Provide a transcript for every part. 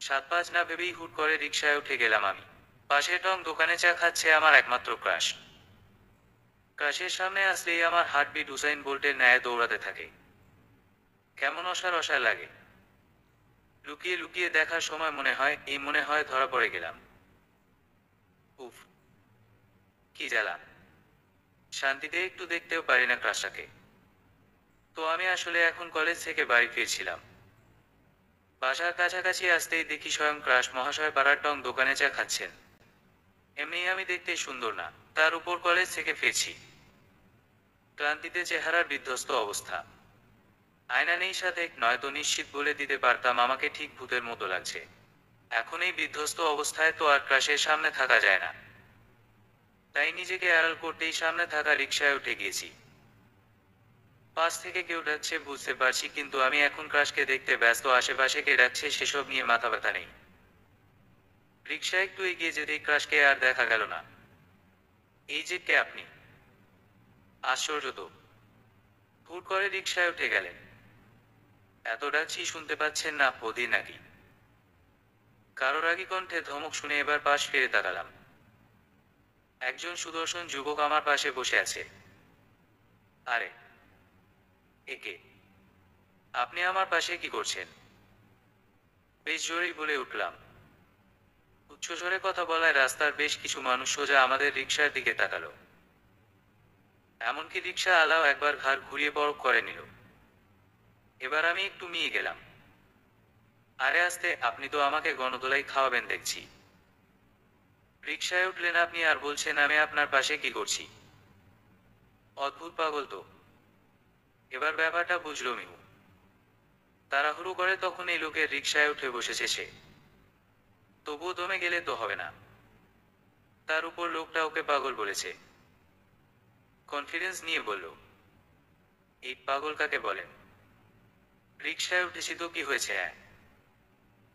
সাত পাঁচ না ভেবেই হুট করে রিকশায় উঠে গেলাম আমি। পাশের টং দোকানে চা খাচ্ছে আমার একমাত্র ক্রাশ। ক্রাশের সামনে আসলেই আমার হার্টবিট উসাইন বোল্টের ন্যায় দৌড়াতে থাকে। কেমন অসার অসার লাগে। লুকিয়ে লুকিয়ে দেখার সময় মনে হয় ধরা পড়ে গেলাম। উফ, কি জ্বালা। শান্তিতে একটু দেখতেও পারি না ক্রাশটাকে। তো আমি আসলে এখন কলেজ থেকে বাড়ি ফিরছিলাম। বাসার কাছাকাছি আসতেই দেখি স্বয়ং ক্রাশ মহাশয় পাড়ার টং দোকানে চা খাচ্ছেন। এমনি আমি দেখতে সুন্দর না, তার উপর কলেজ থেকে ফিরছি। ক্লান্তিতে চেহারার বিধ্বস্ত অবস্থা। আয়না নেই সাথে, নয়তো নিশ্চিত বলে দিতে পারতাম আমাকে ঠিক ভূতের মতো লাগছে। এখন এই বিধ্বস্ত অবস্থায় তো আর ক্রাশের সামনে থাকা যায় না। তাই নিজেকে আড়াল করতেই সামনে থাকা রিকশায় উঠে গিয়েছি। পাশ থেকে কেউ ডাকছে বুঝতে পারছি, কিন্তু আমি এখন ক্রাশকে দেখতে ব্যস্ত, আশেপাশে কে ডাকছে সেসব নিয়ে মাথা ব্যথা নেই। রিকশা একটু এগিয়ে যেতেই ক্রাশকে আর দেখা গেল না। এই যে, কে আপনি? আশ্চর্য তো। হুট করে রিকশায় উঠে গেলেন। এত ডাকছি শুনতে পাচ্ছেন না বধি নাকি? কারো রাগী কণ্ঠে ধমক শুনে এবার পাশ ফিরে তাকালাম। একজন সুদর্শন যুবক আমার পাশে বসে আছে। আরে, একে? আপনি আমার পাশে কি করছেন? বেশ জোরেই বলে উঠলাম। উচ্চস্বরে কথা বলায় রাস্তার বেশ কিছু মানুষ সোজা আমাদের রিকশার দিকে তাকালো। এমনকি রিকশা আলাও একবার ঘাড় ঘুরিয়ে পরখ করে নিল। এবার আমি একটু মিয়ে গেলাম। আরে আস্তে, আপনি তো আমাকে গণদোলাই খাওয়াবেন দেখছি। রিকশায় উঠলেন আপনি আর বলছেন আমি আপনার পাশে কি করছি? অদ্ভুত পাগল তো। এবার ব্যাপারটা বুঝলো মিহু। তাড়াহুড়ো করে তখন এই লোকের রিকশায় উঠে বসেছে সে। তবুও দমে গেলে তো হবে না। তার উপর লোকটা ওকে পাগল বলেছে। কনফিডেন্স নিয়ে বলল, এই পাগল কাকে বলেন? রিকশায় উঠেছি তো কি হয়েছে?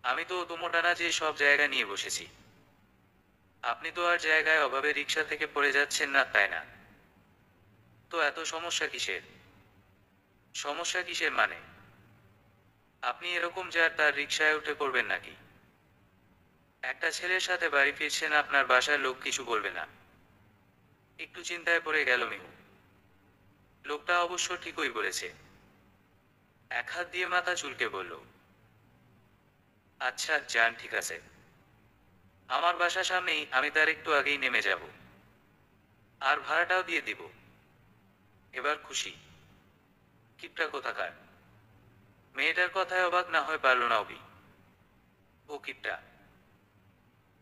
আমি তো তোমরা না যে সব জায়গা নিয়ে বসেছি। আপনি তো আর জায়গায় অভাবে রিকশা থেকে পড়ে যাচ্ছেন না, তাই না? তো এত সমস্যা কিসের? সমস্যা কিসের মানে? আপনি এরকম যার তার রিকশায় উঠে পড়বেন নাকি? একটা ছেলের সাথে বাড়ি ফিরছেন, আপনার বাসার লোক কিছু বলবে না? একটু চিন্তায় পড়ে গেল মিহু। লোকটা অবশ্য ঠিকই বলেছে। এক হাত দিয়ে মাথা চুলকে বলল, আচ্ছা যান, ঠিক আছে। আমার বাসা সামনেই, আমি তার একটু আগেই নেমে যাব। আর ভাড়াটাও দিয়ে দিব। এবার খুশি? কিপটা কোথাকার। মেয়েটার কথায় অবাক না হয়ে পারল না অবি। ও কিপটা?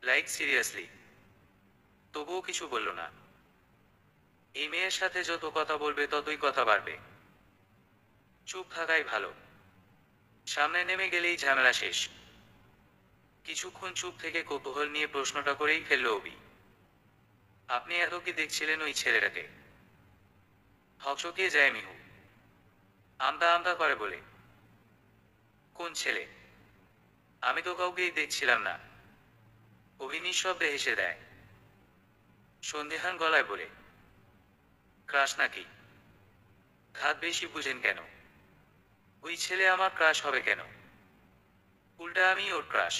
Like seriously? তবুও কিছু বলল না। এই মেয়ের সাথে যত কথা বলবে ততই কথা বাড়বে। চুপ থাকাই ভালো। সামনে নেমে গেলেই ঝামেলা শেষ। কিছুক্ষণ চুপ থেকে কৌতূহল নিয়ে প্রশ্নটা করেই ফেলল অবি, আপনি এত কি দেখছিলেন ওই ছেলেটাকে? হকচকিয়ে যায় মিহু। আমতা আমতা করে বলে, কোন ছেলে? আমি তো কাউকেই দেখছিলাম না। অভি নিঃশব্দে হেসে দেয়, সন্দেহান গলায় বলে, ক্রাশ নাকি? ঘাত বেশি বুঝেন কেন? ওই ছেলে আমার ক্রাশ হবে কেন? উল্টা আমি ওর ক্রাশ।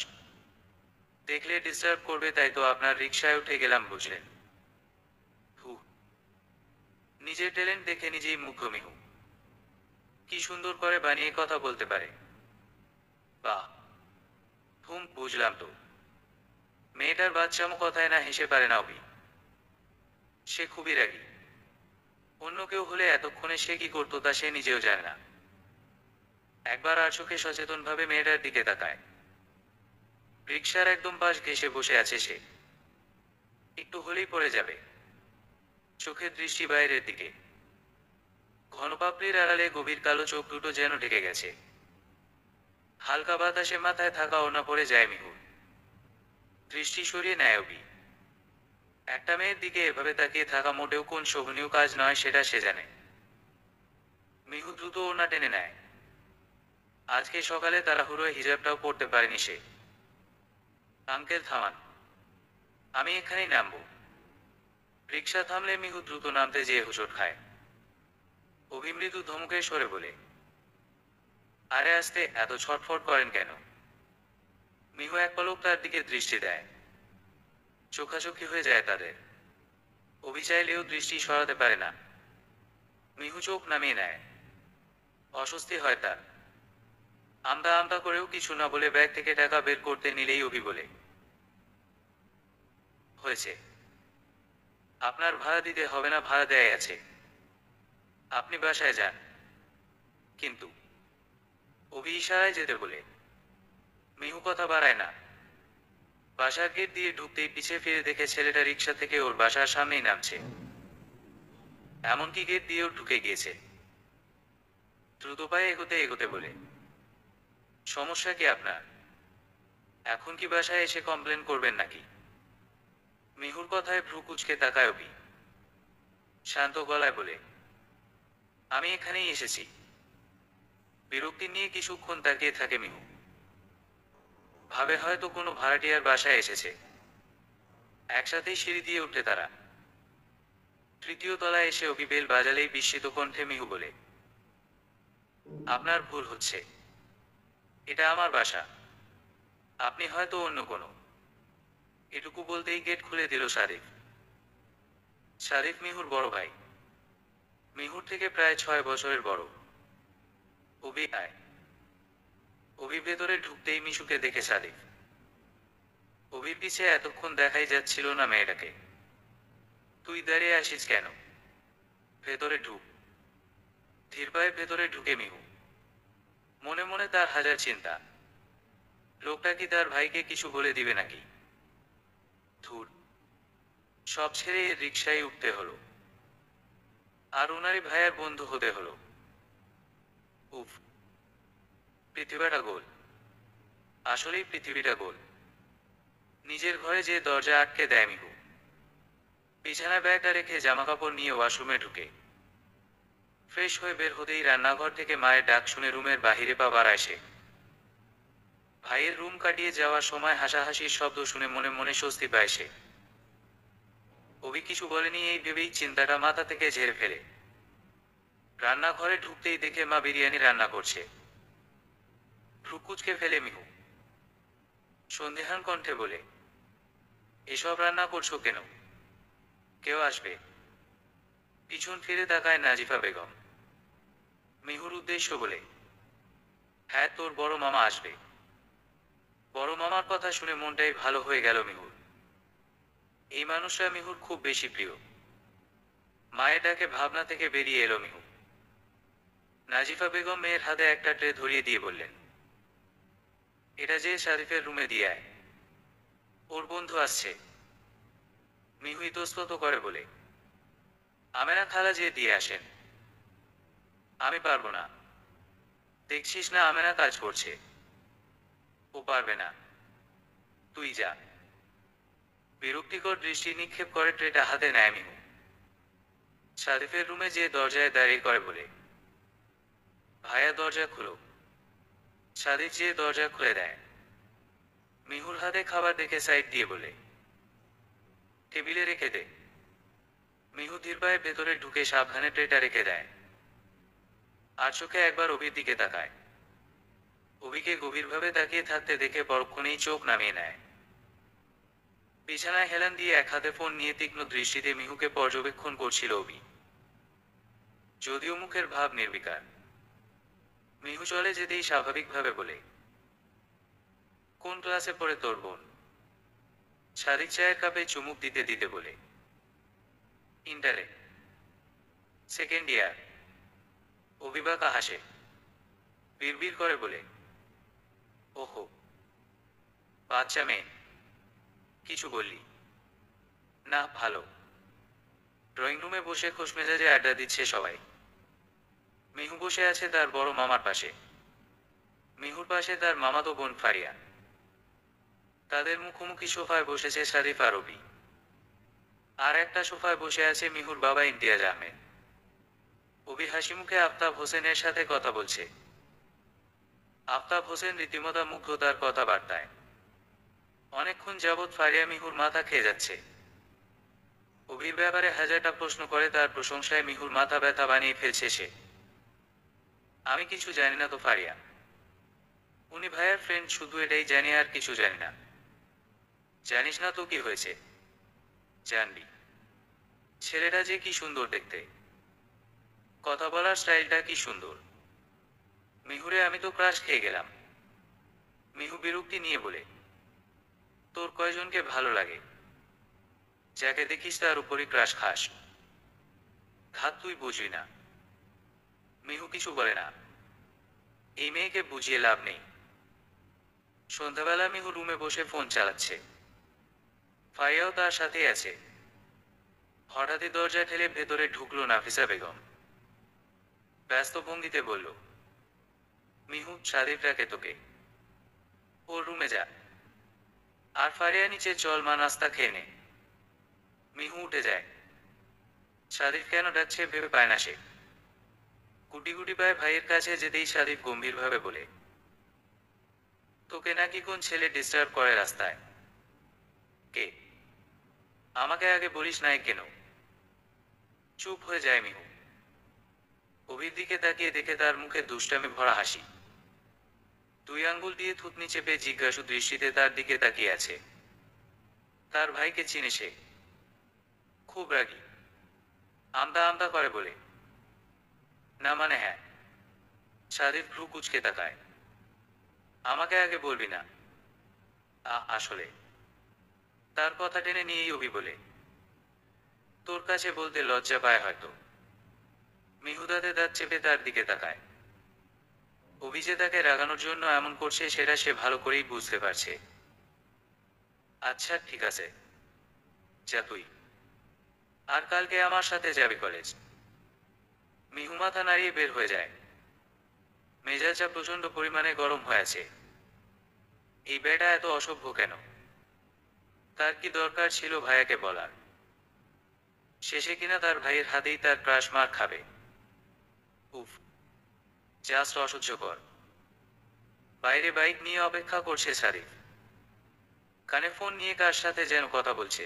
দেখলে ডিস্টার্ব করবে তাই তো আপনার রিকশায় উঠে গেলাম, বুঝলেন? হু। নিজের ট্যালেন্ট দেখে নিজেই মুগ্ধ মিহু। কি সুন্দর করে বানিয়ে কথা বলতে পারে। বাহ। হুম, বুঝলাম তো। মেয়েটার বাচ্চামো কথায় না হেসে পারে না অভি। সে খুবই রাগী। অন্য কেউ হলে এতক্ষণে সে কি করতো তা সে নিজেও জানে না। একবার আর চোখে সচেতনভাবে মেয়েটার দিকে তাকায়। রিকশার একদম পাশ ঘেঁষে বসে আছে সে। একটু হলেই পড়ে যাবে। চোখের দৃষ্টি বাইরের দিকে। ঘনপাপড়ির আড়ালে গভীর কালো চোখ দুটো যেন ঢেকে গেছে। হালকা বাতাসে মাথায় থাকা ওড়না পড়ে যায় মিহুর। দৃষ্টি সরিয়ে নেয় অবি। একটা মেয়ের দিকে এভাবে তাকিয়ে থাকা মোটেও কোন শোভনীয় কাজ নয়, সেটা সে জানে। মিহু দ্রুত ওড়না টেনে নেয়। আজকে সকালে তাড়াহুড়োয় হিজাবটাও পড়তে পারেনি সে। আঙ্কেল থামান, আমি এখানেই নামবো। রিকশা থামলে মিহু দ্রুত নামতে যেয়ে হোঁচট খায়। অভিমৃদু ধমকে সরে বলে, আরে আস্তে, এত ছটফট করেন কেন? মিহু এক এক পলক তার দিকে দৃষ্টি দেয়। চোখাচোখি হয়ে যায় তাদের। অভি চাইলেও দৃষ্টি সরাতে পারে না। মিহু চোখ নামিয়ে নেয়। অস্বস্তি হয় তার। আমতা আমতা করেও কিছু না বলে ব্যাগ থেকে টাকা বের করতে নিলেই অভি বলে, হয়েছে, আপনার ভাড়া দিতে হবে না, ভাড়া দেয় আছে, আপনি বাসায় যান। কিন্তু অভি ইশারায় যেতে বলে। মিহু কথা বাড়ায় না। বাসার গেট দিয়ে ঢুকতেই পিছে ফিরে দেখে ছেলেটা রিক্সা থেকে ওর বাসার সামনেই নামছে। এমনকি গেট দিয়েও ঢুকে গিয়েছে। দ্রুত পায়ে এগোতে এগোতে বলে, সমস্যা কি আপনার? এখন কি বাসায় এসে কমপ্লেন করবেন নাকি? মিহুর কথায় ভ্রু কুঁচকে তাকায় অভি। শান্ত গলায় বলে, আমি এখানেই এসেছি। বিরক্তি নিয়ে কিছুক্ষণ তাকিয়ে থাকে মিহু। ভাবে হয়তো কোনো ভাড়াটিয়ার বাসায় এসেছে। একসাথেই সিঁড়ি দিয়ে উঠে তারা। তৃতীয় তলায় এসে অভি বেল বাজালেই বিস্মিত কণ্ঠে মিহু বলে, আপনার ভুল হচ্ছে, এটা আমার বাসা, আপনি হয়তো অন্য কোনো। এটুকু বলতেই গেট খুলে দিল শারিফ। শারিফ মিহুর বড় ভাই। মিহুর থেকে প্রায় 6 বছরের বড়। অভি আয়। অভি ভেতরে ঢুকতেই মিশুকে দেখে শারিফ। অভির পিছে এতক্ষণ দেখাই যাচ্ছিল না মেয়েটাকে। তুই দাঁড়িয়ে আসিস কেন? ভেতরে ঢুক। ধীর পায়ে ভেতরে ঢুকে মিহু। মনে মনে তার হাজার চিন্তা। লোকটা কি তার ভাইকে কিছু বলে দিবে নাকি? ধুর, সব ছেড়ে এর রিকশায় উঠতে হলো। আর ওনারই ভাইয়ের বন্ধু হতে হলো। উফ, পৃথিবীটা গোল। আসলেই পৃথিবীটা গোল। নিজের ঘরে যে দরজা আটকে দেয় মিহু। বিছানায় ব্যাগটা রেখে জামাকাপড় নিয়ে ওয়াশরুমে ঢুকে। ফ্রেশ হয়ে বের হতেই রান্নাঘর থেকে মায়ের ডাক শুনে রুমের বাহিরে পা বাড়ায় সে। ভাইয়ের রুম কাটিয়ে যাওয়ার সময় হাসাহাসির শব্দ শুনে মনে মনে স্বস্তি পায় সে। অভি কিছু বলেনি এই ভেবেই চিন্তাটা মাথা থেকে ঝেড়ে ফেলে। রান্নাঘরে ঢুকতেই দেখে মা বিরিয়ানি রান্না করছে। ভ্রু কুঁচকে ফেলে মিহু। সন্দেহান কণ্ঠে বলে, এসব রান্না করছো কেন? কেউ আসবে? পিছন ফিরে তাকায় নাজিফা বেগম। মিহুর উদ্দেশ্য বলে, হ্যাঁ, তোর বড় মামা আসবে। বড় মামার কথা শুনে মনটাই ভালো হয়ে গেল মিহুর। এই মানুষরা মিহুর খুব বেশি প্রিয়। মায়ের ডাকে ভাবনা থেকে বেরিয়ে এলো মিহু। নাজিফা বেগম মেয়ের হাতে একটা ট্রে ধরিয়ে দিয়ে বললেন, এটা যে শারিফের রুমে দিয়ে আয়, ওর বন্ধু আসছে। মিহু ইতস্তত করে বলে, আমেনা খালা যে দিয়ে আসেন। আমি পারবো না। দেখছিস না আমেনা কাজ করছে। ও পারবে না, তুই যা। বিরক্তিকর দৃষ্টি নিক্ষেপ করে ট্রেটা হাতে নেয় মিহু। শারিফের রুমে যে দরজায় দাঁড়িয়ে করে বলে, ভাইয়া দরজা খুলো। শারিফ যে দরজা খুলে দেয়। মিহুর হাতে খাবার দেখে সাইড দিয়ে বলে, টেবিলে রেখে দে। মিহু ধীর পায়ে ভেতরে ঢুকে সাবধানে ট্রেটা রেখে দেয়। আর চোখে একবার অভির দিকে তাকায়। অভিকে গভীরভাবে তাকিয়ে থাকতে দেখে পরক্ষণেই চোখ নামিয়ে নেয়। বিছানায় হেলান দিয়ে এক হাতে ফোন নিয়ে তীক্ষ্ণ দৃষ্টিতে মিহুকে পর্যবেক্ষণ করছিল অভি। যদিও মুখের ভাব নির্বিকার। মিহু চলে যেতেই স্বাভাবিকভাবে বলে, কোন ক্লাসে পড়ে তোর বোন? শারিক চায়ের কাপে চুমুক দিতে দিতে বলে, ইন্টারে, সেকেন্ড ইয়ার। অভিবাকা হাসে। বিড়বিড় করে বলে, ওহো, বাচ্চা মেয়ে। কিছু বললি? না, ভালো। ড্রয়িং রুমে বসে খোশমেজাজে আড্ডা দিচ্ছে সবাই। মিহু বসে আছে তার বড় মামার পাশে। মিহুর পাশে তার মামাতো বোন ফারিয়া। তাদের মুখোমুখি সোফায় বসেছে শারিফ আর অভি। আর একটা সোফায় বসে আছে মিহুর বাবা ইমতিয়াজ আহমেদ। অভি হাসি মুখে আফতাব হোসেনের সাথে কথা বলছে। আফতাব হোসেন রীতিমতো মুগ্ধ তার কথাবার্তায়। অনেকক্ষণ যাবৎ ফারিয়া মিহুর মাথা খেয়ে যাচ্ছে। অভির ব্যাপারে হাজারটা প্রশ্ন করে তার প্রশংসায় মিহুর মাথা ব্যথা বানিয়ে ফেলছে সে। আমি কিছু জানি না তো ফারিয়া। উনি ভাইয়ার ফ্রেন্ড, শুধু এটাই জানি, আর কিছু জানি না। জানিস না তো কি হয়েছে? জানবি। ছেলেটা যে কি সুন্দর দেখতে, কথা বলার স্টাইলটা কি সুন্দর। মিহুরে আমি তো ক্রাশ খেয়ে গেলাম। মিহু বিরক্তি নিয়ে বলে, তোর কয়জনকে ভালো লাগে? যাকে দেখিস তার উপরই ক্রাশ খাস। ঘাত তুই বুঝবি না। মিহু কিছু বলে না। এই মেয়েকে বুঝিয়ে লাভ নেই। সন্ধ্যাবেলা মিহু রুমে বসে ফোন চালাচ্ছে। ফাইয়াও তার সাথেই আছে। হঠাৎই দরজা ঠেলে ভেতরে ঢুকলো নাফিসা বেগম। ব্যস্ত ভঙ্গিতে বলল, মিহু, সাদিফ ডাকে তোকে, ওর রুমে যা। আর ফারিয়া নিচে চল মা, নাস্তা খেয়ে নে। মিহু উঠে যায়। সাদিফ কেন ডাকছে ভেবে পায় না সে। গুটি গুটি পায় ভাইয়ের কাছে যেতেই সাদিফ গম্ভীরভাবে বলে, তোকে নাকি কোন ছেলে ডিস্টার্ব করে রাস্তায়? কে? আমাকে আগে বলিস নাই কেন? চুপ হয়ে যায় মিহু। অভির দিকে তাকিয়ে দেখে তার মুখে দুষ্টামি ভরা হাসি। দুই আঙ্গুল দিয়ে থুতনি চেপে জিজ্ঞাসু দৃষ্টিতে তার দিকে তাকিয়ে আছে। তার ভাইকে চিনে সে। খুব রাগী। আমতা আমতা করে বলে, না মানে হ্যাঁ। সাদিফ ভ্রু কুচকে তাকায়। আমাকে আগে বলবি না? আসলে। তার কথা টেনে নিয়েই অভি বলে, তোর কাছে বলতে লজ্জা পায় হয়তো। মিহুদাতে দাঁত চেপে তার দিকে তাকায়। অভি যে তাকে রাগানোর জন্য এমন করছে সেটা সে ভালো করেই বুঝতে পারছে। আচ্ছা ঠিক আছে, যা তুই। আর কালকে আমার সাথে যাবি কলেজ। মিহু মাথা নাড়িয়ে বের হয়ে যায়। মেজাজটা প্রচন্ড পরিমাণে গরম হয়ে আছে। এই বেটা এত অসভ্য কেন? তার কি দরকার ছিল ভাইয়াকে বলার? শেষে কিনা তার ভাইয়ের হাতেই তার ক্রাশ মার খাবে। উফ, জাস্ট অসহ্যকর। বাইরে বাইক নিয়ে অপেক্ষা করছে সারিফ। কানে ফোন নিয়ে কার সাথে যেন কথা বলছে।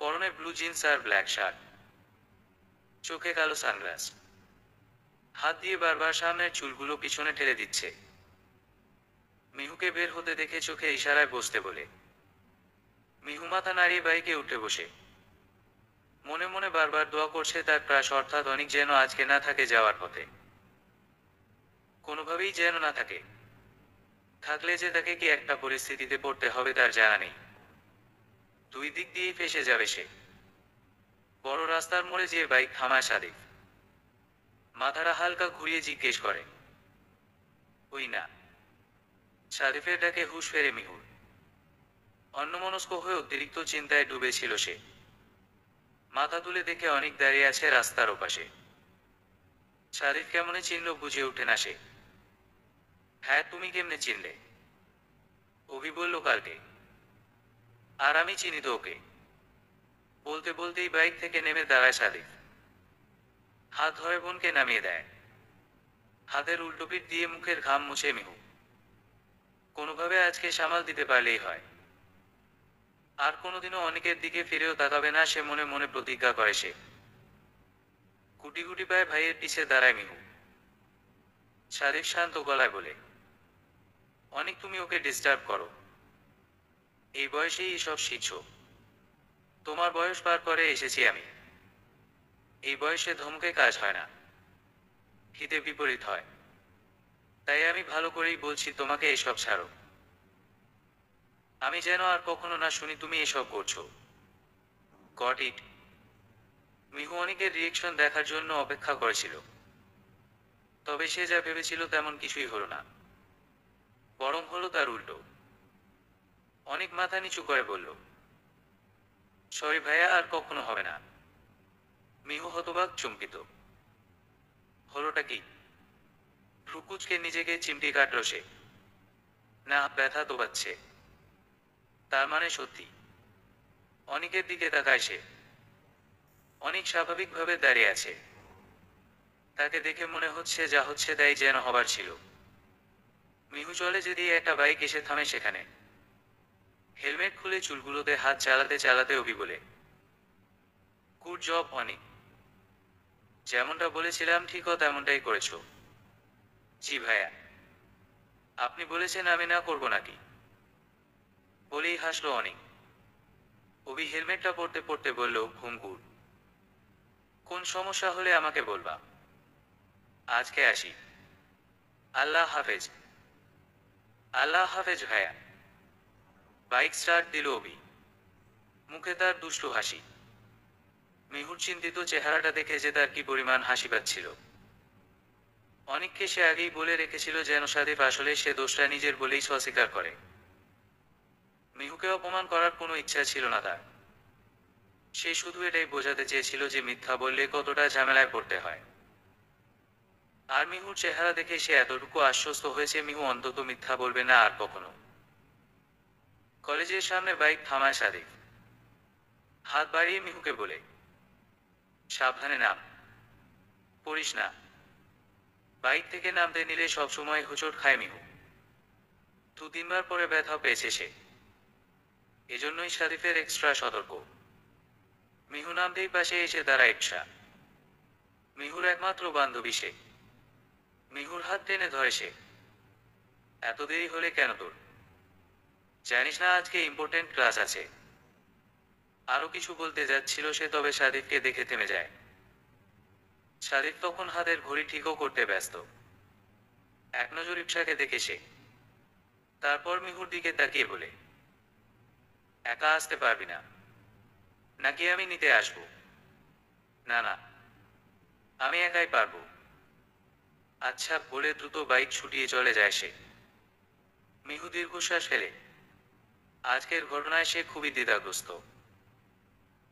পরনে ব্লু জিন্স আর ব্ল্যাক শার্ট, চোখে কালো সানগ্লাস। হাত দিয়ে বারবার সামনের চুলগুলো পিছনে ঠেলে দিচ্ছে। মিহুকে বের হতে দেখে চোখে ইশারায় বসতে বলে। মিহু মাথা নাড়িয়ে বাইকে উঠে বসে মনে মনে বারবার দোয়া করছে তার ক্রাশ অর্থাৎ অনেক যেন আজকে না থাকে যাওয়ার পথে। কোনোভাবেই যেন না থাকে। থাকলে যে তাকে কি একটা পরিস্থিতিতে পড়তে হবে তার জানা নেই। দুই দিক দিয়েই ফেসে যাবে সে। বড় রাস্তার মোড়ে যেয়ে বাইক থামায় সাদিফ। মাথাটা হালকা ঘুরিয়ে জিজ্ঞেস করে, ওই না? সাদিফের ডাকে হুঁশ ফেরে মিহুর। অন্যমনস্ক হয়ে অতিরিক্ত চিন্তায় ডুবেছিল সে। মাথা তুলে দেখে অনেক দাঁড়িয়ে আছে রাস্তার ওপাশে। সাদিফ কেমনে চিনল বুঝে ওঠে না সে। হ্যাঁ, তুমি কেমনে চিনলে? অভি বলল কালকে। আর আমি চিনি তো ওকে। বলতে বলতেই বাইক থেকে নেমে দাঁড়ায় সাদিফ। হাত ধরে বোনকে নামিয়ে দেয়। হাতের উল্টোপিঠ দিয়ে মুখের ঘাম মুছে মিহু। কোনোভাবে আজকে সামাল দিতে পারলেই হয়। আর কোনোদিনও অনেকের দিকে ফিরেও তাকাবে না সে মনে মনে প্রতিজ্ঞা করে সে। গুটি গুটি পায়ে ভাইয়ের পিছে দাঁড়ায় মিহু। সাদিফ শান্ত গলায় বলে, অনেক তুমি ওকে ডিস্টার্ব করো। এই বয়সেই এসব শিখছো? তোমার বয়স পার করে এসেছি আমি। এই বয়সে ধমকে কাজ হয় না, হিতে বিপরীত হয়। তাই আমি ভালো করেই বলছি তোমাকে এসব ছাড়ো। আমি যেন আর কখনো না শুনি তুমি এসব করছো। Got it? মিহু অনেকের রিয়েকশন দেখার জন্য অপেক্ষা করেছিল। তবে সে যা ভেবেছিল তেমন কিছুই হলো না। বরং হলো তার উল্টো। অনেক মাথা নিচু করে বলল, সরি ভাইয়া, আর কখনো হবে না। মিহু হতবাক, চমকিত। হলোটা কি? ভ্রুকুচকে নিজেকে চিমটি কাটল সে। না, ব্যথা তো পাচ্ছে। তার মানে সত্যি। অনেকের দিকে তাকায় সে। অনেক স্বাভাবিকভাবে দাঁড়িয়ে আছে। তাকে দেখে মনে হচ্ছে যা হচ্ছে তাই যেন হবার ছিল। মিহু চলে যেতেই একটা বাইক এসে থামে সেখানে। হেলমেট খুলে চুলগুলোতে হাত চালাতে চালাতে অভি বলে, গুড জব অনেক। যেমনটা বলেছিলাম ঠিকও তেমনটাই করেছো। জি ভাইয়া। আপনি বলেছেন আমি না করব নাকি? বলেই হাসলো অনেক। অভি হেলমেটটা পরতে পরতে বলল, ঘুমঘুর। কোন সমস্যা হলে আমাকে বলবা। আজকে আসি। আল্লাহ হাফেজ। আল্লাহ হাফেজ ভাইয়া। বাইক স্টার্ট দিল অভি। মুখে তার দুষ্টু হাসি। মিহুর চিন্তিত চেহারাটা দেখে যে তার কি পরিমাণ হাসি পাচ্ছিল। অনেককে সে আগেই বলে রেখেছিল যেন সাদিফ আসলে সে দোষটা নিজের বলেই স্বস্বীকার করে। মিহুকে অপমান করার কোনো ইচ্ছা ছিল না তার। সে শুধু এটাই বোঝাতে চেয়েছিল যে মিথ্যা বললে কতটা ঝামেলায় পড়তে হয়। আর মিহুর চেহারা দেখে সে এতটুকু আশ্বস্ত হয়েছে মিহু অন্তত মিথ্যা বলবে না আর কখনো। কলেজের সামনে বাইক থামায় সাদিফ। হাত বাড়িয়ে মিহুকে বলে, সাবধানে নাম। পড়িস না। বাইক থেকে নামতে নিলে সবসময় হোঁচট খায় মিহু। 2-3 বার পরে ব্যথা পেয়েছে সে। এজন্যই সাদিফের এক্সট্রা সতর্ক। মিহু নামতেই পাশে এসে দাঁড়ায় ইপসা। মিহুর একমাত্র বান্ধবী সে। মিহুর হাত টেনে ধরে সে। এত দেরি হলে কেন তোর? জানিস না আজকে ইম্পর্টেন্ট ক্লাস আছে? আরো কিছু বলতে যাচ্ছিল সে, তবে সাদিফকে দেখে থেমে যায়। সাদিফ তখন হাতের ঘড়ি ঠিকও করতে ব্যস্ত। এক নজর ইপসাকে দেখে সে। তারপর মিহুর দিকে তাকিয়ে বলে, একা আসতে পারবি না নাকি আমি নিতে আসবো? না না, আমি একাই পারবো। আচ্ছা বলে দ্রুত বাইক ছুটিয়ে চলে যায় সে। মিহু দীর্ঘশ্বাস ফেলে। আজকের ঘটনায় সে খুবই দ্বিধাগ্রস্ত।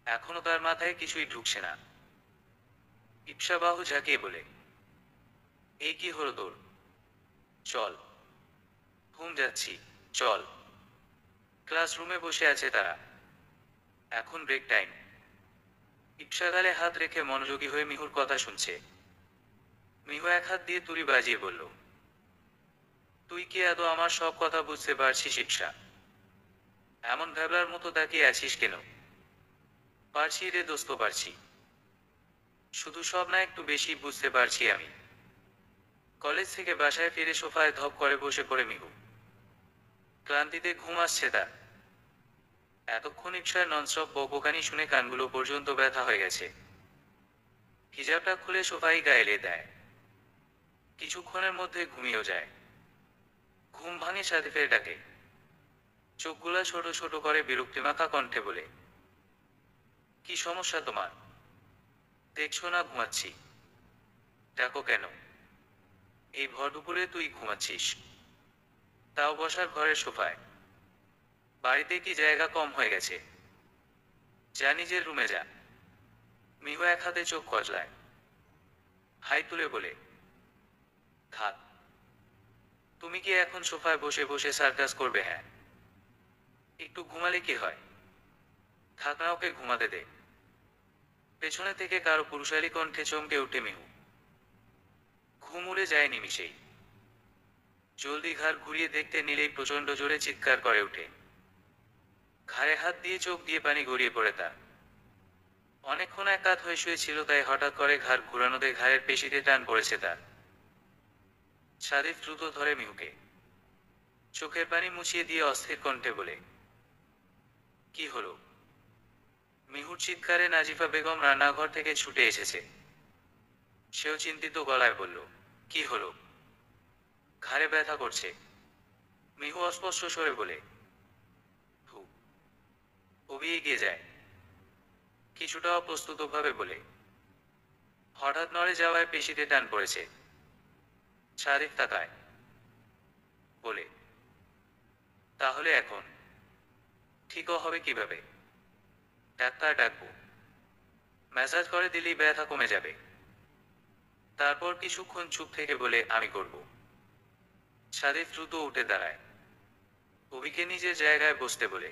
এখনো তার মাথায় কিছুই ঢুকছে না। ইপসা বাহু ঝাঁকিয়ে বলে, এই কি হলো তোর? চল। ঘুম যাচ্ছি, চল। ক্লাসরুমে বসে আছে তারা। এখন ব্রেক টাইম। ইপসা গালে হাত রেখে মনোযোগী হয়ে মিহুর কথা শুনছে। মিহু এক হাত দিয়ে তুড়ি বাজিয়ে বলল, তুই কি এত আমার সব কথা বুঝতে পারছিস ইপসা? এমন ভ্যাবলার মতো তাকিয়ে আছিস কেন? পারছি রে দোস্ত, পারছি। শুধু সব না, একটু বেশি বুঝতে পারছি আমি। কলেজ থেকে বাসায় ফিরে সোফায় ধপ করে বসে পড়ে মিহু। ক্লান্তিতে ঘুম আসছে তার। এতক্ষণ ইপসার ননস্টপ বকবকানি শুনে কানগুলো পর্যন্ত ব্যথা হয়ে গেছে। হিজাবটা খুলে সোফায় গায়ে এলিয়ে দেয়। কিছুক্ষণের মধ্যে ঘুমিয়েও যায়। ঘুম ভাঙে সাদিফের ডাকে। চোখগুলা ছোট ছোট করে বিরক্তিমাখা কণ্ঠে বলে, কি সমস্যা তোমার? দেখছো না ঘুমাচ্ছি? ডাকো কেন? এই ভর দুপুরে তুই ঘুমাচ্ছিস, তাও বসার ঘরের সোফায়? বাড়িতে কি জায়গা কম হয়ে গেছে? যা নিজের রুমে যা। মিহু এক হাতে চোখ কচলায়। হাই তুলে বলে, থাক। তুমি কি এখন সোফায় বসে বসে সার্কাস করবে? হ্যাঁ, একটু ঘুমালে কি হয়? থাক না, ওকে ঘুমাতে দে। পেছনে থেকে কারো পুরুষালী কণ্ঠে চমকে উঠে মিহু। ঘুম উড়ে যায় নিমিষেই। জলদি ঘাড় ঘুরিয়ে দেখতে নিলেই প্রচণ্ড জোরে চিৎকার করে উঠে। ঘাড়ে হাত দিয়ে চোখ দিয়ে পানি গড়িয়ে পড়ে তার। অনেকক্ষণ এক কাত হয়ে শুয়েছিল, তাই হঠাৎ করে ঘাড় ঘুরানোতে ঘাড়ের পেশিতে টান পড়েছে তার। সাদিফ দ্রুত ধরে মিহুকে। চোখের পানি মুছিয়ে দিয়ে অস্থির কণ্ঠে বলে, কি হলো? মিহুর চিৎকারে নাজিফা বেগম রান্নাঘর থেকে ছুটে এসেছে। সেও চিন্তিত গলায় বলল, কি হলো? ঘাড়ে ব্যথা করছে। মিহু অস্পষ্ট স্বরে বলে, হু। অভি এগিয়ে যায়। কিছুটা অপ্রস্তুতভাবে বলে, হঠাৎ নড়ে যাওয়ায় পেশিতে টান পড়েছে। সাদিফ তাকায়। বলে, তাহলে এখন ঠিকও হবে কিভাবে? ডাক্তার ডাকবো? ম্যাসাজ করে দিলেই ব্যথা কমে যাবে। তারপর কিছুক্ষণ চুপ থেকে বলে, আমি করব। সাদিফ দ্রুত উঠে দাঁড়ায়। অভিকে নিজের জায়গায় বসতে বলে,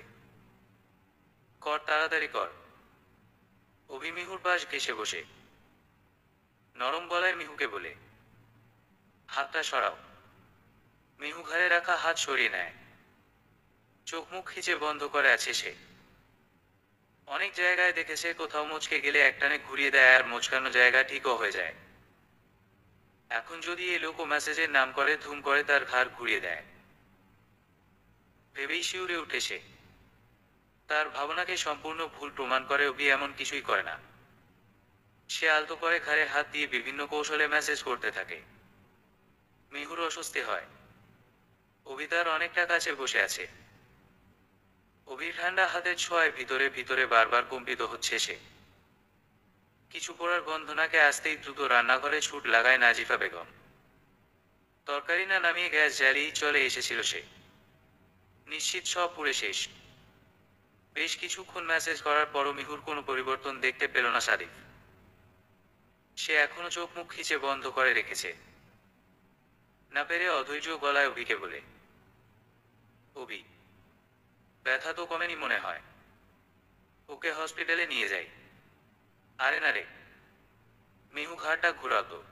কর, তাড়াতাড়ি কর। অভি মিহুর পাশ ঘেঁষে বসে নরম গলায় মিহুকে বলে, হাতটা সরাও। মিহু ঘাড়ে রাখা হাত সরিয়ে নেয়। চোখ মুখ খিচে বন্ধ করে আছে সে। অনেক জায়গায় দেখেছে কোথাও মুচকে গেলে একটানে ঘুরিয়ে দেয় আর মোচকানো জায়গা ঠিকও হয়ে যায়। এখন যদি এ লোক মেসেজের নাম করে ধুম করে তার ঘাড় ঘুরিয়ে দেয়। ভেবেই শিউরে উঠে সে। তার ভাবনাকে সম্পূর্ণ ভুল প্রমাণ করে অভি এমন কিছুই করে না। সে আলতো করে ঘাড়ে হাত দিয়ে বিভিন্ন কৌশলে মেসেজ করতে থাকে। মিহুর অস্বস্তি হয়। অভি তার অনেকটা কাছে বসে আছে। অভির ঠান্ডা হাতের ছোঁয়ায় ভিতরে ভিতরে বারবার কম্পিত হচ্ছে সে। কিছু পড়ার গন্ধনাকে আসতেই দ্রুত রান্নাঘরে ছুট লাগায় নাজিফা বেগম। তরকারি না নামিয়ে গ্যাস জ্বালিয়েই চলে এসেছিল সে। নিশ্চিত সব পুড়ে শেষ। বেশ কিছুক্ষণ মেসেজ করার পরও মিহুর কোনো পরিবর্তন দেখতে পেল না সাদিফ। সে এখনো চোখ মুখ খিচে বন্ধ করে রেখেছে। না পেরে অধৈর্য গলায় অভিকে বলে, অভি, ব্যথা তো কমেনি মনে হয়, ওকে হসপিটালে নিয়ে যাই। আরে না রে। মিহু ঘাড়টা ঘুরাতো।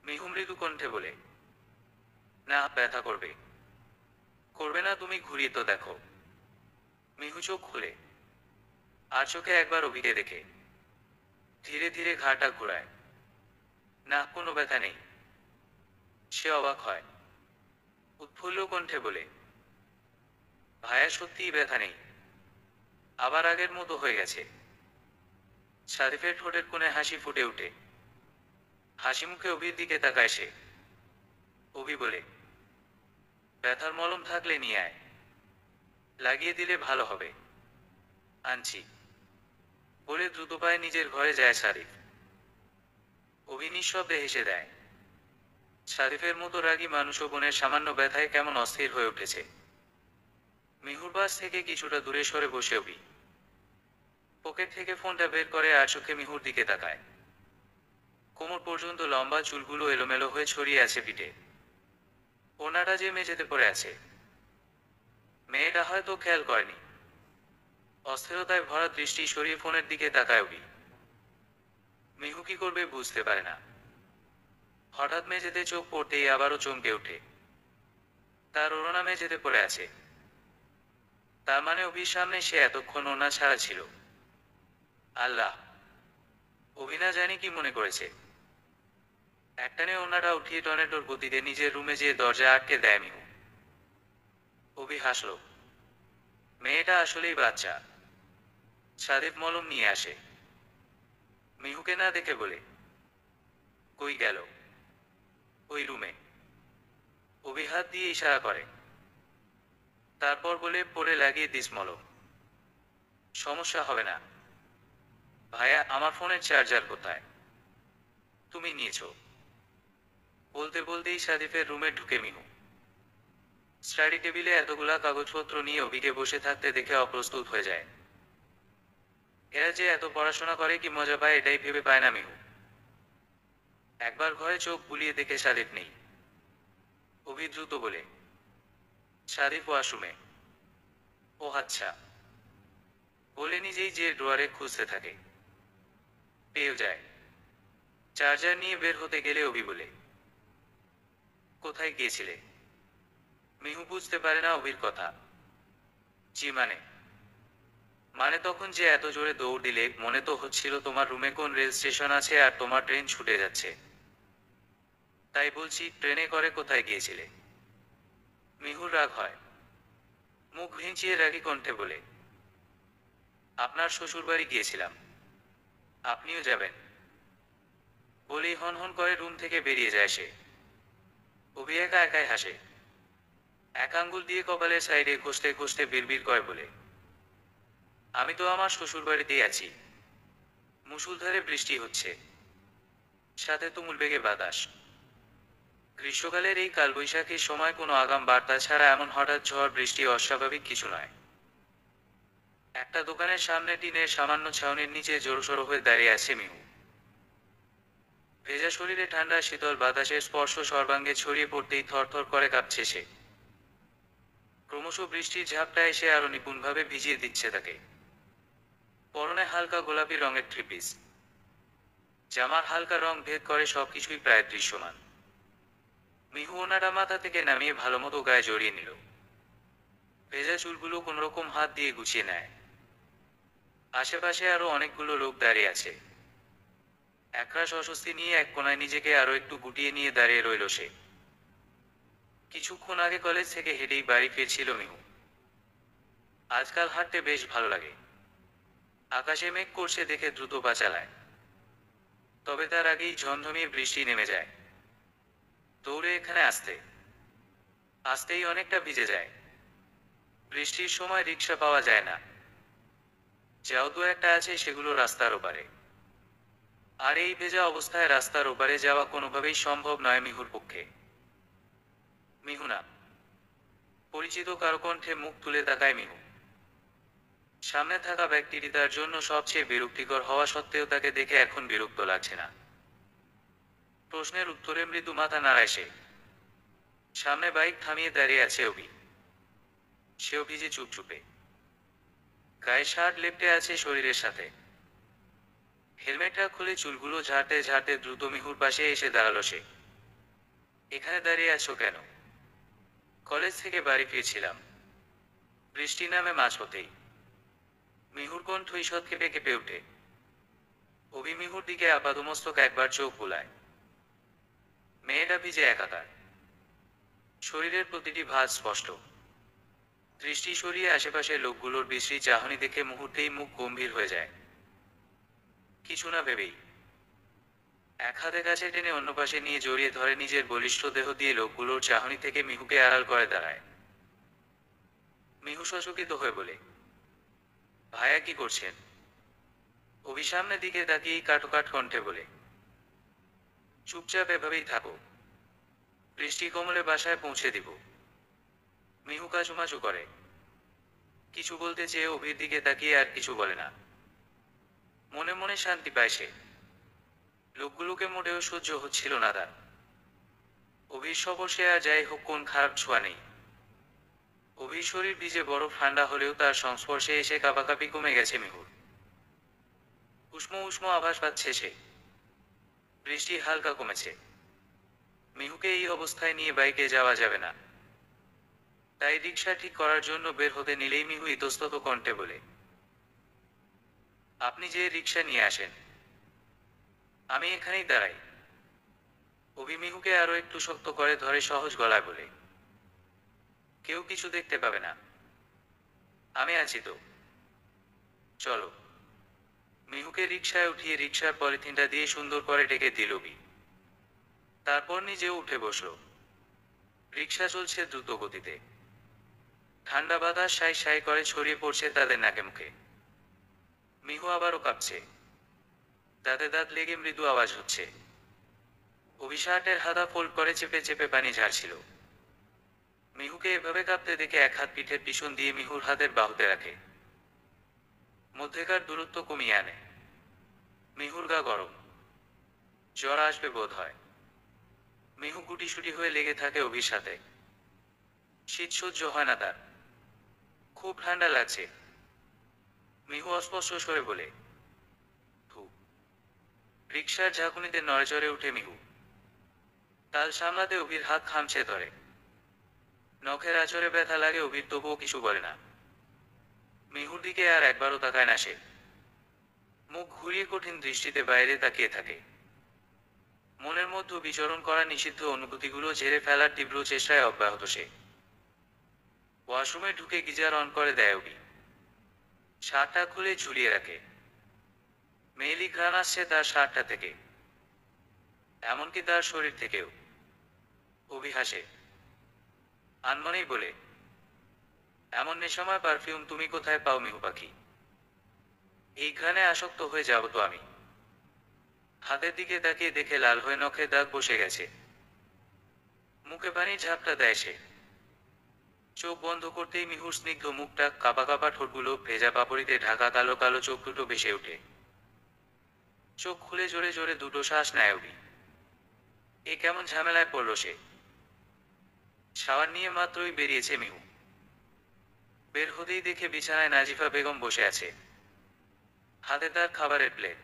মিহু মৃদু কণ্ঠে বলে, না ব্যথা করবে। করবে না, তুমি ঘুরিয়ে তো দেখো। মিহু চোখ খুলে আর চোখে একবার অভিকে দেখে ধীরে ধীরে ঘাড়টা ঘুরায়। না, কোনো ব্যথা নেই। সে অবাক হয়। উৎফুল্ল কণ্ঠে বলে, ভাইয়া সত্যিই ব্যথা নেই? আবার আগের মতো হয়ে গেছে? সাদিফের ঠোঁটের কোণে হাসি ফুটে ওঠে। হাসি মুখে অভির দিকে তাকায় সে। অভি বলে, ব্যথার মলম থাকলে নিয়ে আয়, লাগিয়ে দিলে ভালো হবে। আনছি। বলে দ্রুত পায়ে নিজের ঘরে যায় সাদিফ। অভি নিঃশব্দে হেসে দেয়। সাদিফের মতো রাগী মানুষও বোনের সামান্য ব্যথায় কেমন অস্থির হয়ে উঠেছে। মিহুর পাশ থেকে কিছুটা দূরে সরে বসে অভি পকেট থেকে ফোনটা বের করে আর চোখে মিহুর দিকে তাকায়। কোমর পর্যন্ত লম্বা চুলগুলো এলোমেলো হয়ে ছড়িয়ে আছে পিঠে। ওনাটা যে মেঝেতে পড়ে আছে। মেয়েটা হয়তো খেয়াল করেনি। অস্থিরতায় ভরা দৃষ্টি সরিয়ে ফোনের দিকে তাকায় অভি। মিহু কি করবে বুঝতে পারে না। হঠাৎ মেঝেতে চোখ পড়তেই আবারও চমকে ওঠে। তার ওড়না মেঝেতে পড়ে আছে। তার মানে অভির সামনে সে এতক্ষণ ওড়না ছাড়া ছিল। আল্লাহ! অভি না জানি কি মনে করেছে। একটানে ওড়নাটা উঠিয়ে টর্নেডোর গতিতে নিজের রুমে যেয়ে দরজা আটকে দেয় মিহু। অভি হাসল। মেয়েটা আসলেই বাচ্চা। সাদিফ মলম নিয়ে আসে। মিহুকে না দেখে বলে, কই গেল? ওই রুমে। অভি হাত দিয়ে ইশারা করে। তারপর বলে, পরে লাগিয়ে দিস মলম। সমস্যা হবে না। ভাইয়া, আমার ফোনের চার্জার কোথায়? তুমি নিয়েছো? বলতে বলতেই সাদিফের রুমে ঢুকে মিহু। স্টাডি টেবিলে এতগুলা কাগজপত্র নিয়ে অভিকে বসে থাকতে দেখে অপ্রস্তুত হয়ে যায়। এরা যে এত পড়াশোনা করে কি মজা পায় এটাই ভেবে পায় না মিহু। একবার ঘরে চোখ বুলিয়ে দেখে সাদিফ নেই। অভি দ্রুত বলে, সাদিফ ওয়াশরুমে। ও আচ্ছা। বলে নিজেই যে ড্রয়ারে খুঁজতে থাকে। পেয়ে যায়। চার্জার নিয়ে বের হতে গেলে অভি বলে, কোথায় গিয়েছিলে? মিহু বুঝতে পারে না অভির কথা। জি মানে? মানে তখন যে এত জোরে দৌড় দিলে মনে তো হচ্ছিল তোমার রুমে কোন রেল স্টেশন আছে আর তোমার ট্রেন ছুটে যাচ্ছে। তাই বলছি, ট্রেনে করে কোথায় গিয়েছিলে? মিহুর রাগ হয়। মুখ ভিঞ্চিয়ে রাগী কণ্ঠে বলে, আপনার শ্বশুরবাড়ি গিয়েছিলাম। আপনিও যাবেন? বলেই হন হন করে রুম থেকে বেরিয়ে যায় সে। অভি একা একাই হাসে। এক আঙ্গুল দিয়ে কপালের সাইডে ঘষতে ঘষতে বিড়বিড় করে বলে, আমি তো আমার শ্বশুরবাড়িতেই আছি। মুষলধারে বৃষ্টি হচ্ছে। সাথে তুমুল বেগে বাতাস। গ্রীষ্মকালের এই কালবৈশাখীর সময় কোনো আগাম বার্তা ছাড়া এমন হঠাৎ ঝড় বৃষ্টি অস্বাভাবিক কিছু নয়। একটা দোকানের সামনে টিনের সামান্য ছাউনির নিচে জোরসোর হয়ে দাঁড়িয়ে আছে মিহু। ভেজা শরীরে ঠান্ডা শীতল বাতাসের স্পর্শ সর্বাঙ্গে ছড়িয়ে পড়তেই থরথর করে কাঁপছে সে। ক্রমশ বৃষ্টির ঝাপটা এসে আরো নিপুণভাবে ভিজিয়ে দিচ্ছে তাকে। পরনে হালকা গোলাপি রঙের থ্রিপিস। জামার হালকা রং ভেদ করে সবকিছুই প্রায় দৃশ্যমান। মিহু ওনাটা মাথা থেকে নামিয়ে ভালোমতো গায়ে জড়িয়ে নিল। ভেজা চুলগুলো কোনোরকম হাত দিয়ে গুছিয়ে নেয়। আশেপাশে আরো অনেকগুলো লোক দাঁড়িয়ে আছে। একরাশ অস্বস্তি নিয়ে এক কোণায় নিজেকে আরো একটু গুটিয়ে নিয়ে দাঁড়িয়ে রইল সে। কিছুক্ষণ আগে কলেজ থেকে হেঁটেই বাড়ি ফিরছিল মিহু। আজকাল হাঁটতে বেশ ভালো লাগে। আকাশে মেঘ করছে দেখে দ্রুত পা চালায়। তবে তার আগেই ঝমঝমিয়ে বৃষ্টি নেমে যায়। দৌড়ে এখানে আসতেই অনেকটা ভিজে যায়। বৃষ্টির সময় রিক্সা পাওয়া যায় না, যাও দু একটা আছে সেগুলো রাস্তার ওপারে। আর এই ভেজা অবস্থায় রাস্তার ওপারে যাওয়া কোনোভাবেই সম্ভব নয় মিহুর পক্ষে। মিহু না। পরিচিত কারো কণ্ঠে মুখ তুলে তাকায় মিহু। সামনে থাকা ব্যক্তিটি তার জন্য সবচেয়ে বিরক্তিকর হওয়া সত্ত্বেও তাকে দেখে এখন বিরক্ত লাগছে না। প্রশ্নের উত্তরে মৃদু মাথা নাড়ায় সে। সামনে বাইক থামিয়ে দাঁড়িয়ে আছে অভি। সেও ভিজে চুপচুপে, গায়ে শার্ট লেপ্টে আছে শরীরের সাথে। হেলমেটটা খুলে চুলগুলো ঝাড়তে ঝাড়তে দ্রুত মিহুর পাশে এসে দাঁড়ালো সে। এখানে দাঁড়িয়ে আছো কেন? কলেজ থেকে বাড়ি ফিরছিলাম। বৃষ্টি নামে মাঝ হতেই মিহুর কণ্ঠ ঈষৎ কেঁপে কেঁপে ওঠে। অভি মিহুর দিকে আপাদমস্তক একবার চোখ বুলায়। মেয়েটা ভিজে একাকার, শরীরের প্রতিটি ভাঁজ স্পষ্ট। দৃষ্টি সরিয়ে আশেপাশের লোকগুলোর বিশ্রী চাহনি দেখে মুহূর্তেই মুখ গম্ভীর হয়ে যায়। কিছু না ভেবেই এক হাতে কাছে টেনে অন্য পাশে নিয়ে জড়িয়ে ধরে নিজের বলিষ্ঠ দেহ দিয়ে লোকগুলোর চাহনি থেকে মিহুকে আড়াল করে দাঁড়ায়। মিহু সচকিত হয়ে বলে, ভাইয়া কি করছেন? অভি সামনের দিকে তাকিয়েই কাটকাট কণ্ঠে বলে, চুপচাপ এভাবেই থাকো, বৃষ্টি কমলে বাসায় পৌঁছে দিব। মিহু কাচুমাচু করে। কিছু বলতে চেয়ে অভির দিকে তাকিয়ে আর কিছু বলে না। মনে মনে শান্তি পায় সে। লোকগুলোকে মোটেও সহ্য হচ্ছিল না তার। অভির স্পর্শে আর যাই হোক কোন খারাপ ছোঁয়া নেই। অভির শরীর ভিজে বরফ ঠান্ডা হলেও তার সংস্পর্শে এসে কাঁপাকাঁপি কমে গেছে মিহুর। উষ্ণ উষ্ণ আভাস পাচ্ছে সে। বৃষ্টি হালকা কমেছে। মিহুকে এই অবস্থায় নিয়ে বাইকে যাওয়া যাবে না। তাই রিক্সা ঠিক করার জন্য বের হতে নিলেই মিহু ইতস্তত কণ্ঠে বলে, আপনি যে রিক্সা নিয়ে আসেন, আমি এখানেই দাঁড়াই। অভি মিহুকে আরো একটু শক্ত করে ধরে সহজ গলায় বলে, কেউ কিছু দেখতে পাবে না, আমি আছি তো, চলো। মিহুকে রিক্সায় উঠিয়ে রিক্সার পলিথিনটা দিয়ে সুন্দর করে ডেকে দিল অভি। তারপর নিজেও উঠে বসল। রিক্সা চলছে দ্রুত গতিতে। ঠান্ডা বাতাস সাই সাই করে ছড়িয়ে পড়ছে তাদের নাকে মুখে। মিহু আবারও কাঁপছে। দাঁতে দাঁত লেগে মৃদু আওয়াজ হচ্ছে। অভিশাটের হাতা ফোল্ড করে চেপে চেপে পানি ঝাড়ছিল। মিহুকে এভাবে কাঁপতে দেখে এক হাত পিঠের পিছন দিয়ে মিহুর হাতের বাহুতে রাখে। মধ্যেকার দূরত্ব কমিয়ে আনে। মিহুর গা গরম, জ্বর আসবে বোধ হয়। মিহু গুটিসুটি হয়ে লেগে থাকে অভির সাথে। শীত সহ্য হয় না তার, খুব ঠান্ডা লাগছে। মিহু অস্পষ্ট স্বরে বলে, ধু। রিক্সার ঝাঁকুনিতে নড়েচড়ে উঠে মিহু। তাল সামলাতে অভির হাত খামছে ধরে। নখের আঁচড়ে ব্যথা লাগে অভির, তবুও কিছু বলে না। মিহুর দিকে আর একবারও তাকায় না সে। মুখ ঘুরিয়ে কঠিন দৃষ্টিতে বাইরে তাকিয়ে থাকে। মনের মধ্যে বিচরণ করা নিষিদ্ধ অনুভূতিগুলো ঝেড়ে ফেলার তীব্র চেষ্টায় অব্যাহত সে। ওয়াশরুমে ঢুকে গিজার অন করে দেয় অভি। শার্টটা খুলে ঝুলিয়ে রাখে। মেয়েলি ঘ্রাণ আসছে তার শার্টটা থেকে, এমনকি তার শরীর থেকেও। অভি হাসে, আনমনেই বলে, এমন নেশাময় পারফিউম তুমি কোথায় পাও মিহু পাখি? এই ঘ্রাণে আসক্ত হয়ে যাব তো আমি। হাতের দিকে তাকিয়ে দেখে লাল হয়ে নখে দাগ বসে গেছে। মুখে পানি ঝাপটা দেয় সে। চোখ বন্ধ করতেই মিহুর স্নিগ্ধ মুখটা, কাপা কাপা ঠোঁটগুলো, ভেজা পাপড়িতে ঢাকা কালো কালো চোখ দুটো ভেসে ওঠে। চোখ খুলে জোরে জোরে দুটো শ্বাস নেয় অভি। এ কেমন ঝামেলায় পড়ল সে। শাওয়ার নিয়ে মাত্রই বেরিয়েছে মিহু। বের হতেই দেখে বিছানায় নাজিফা বেগম বসে আছে, হাতে তার খাবারের প্লেট।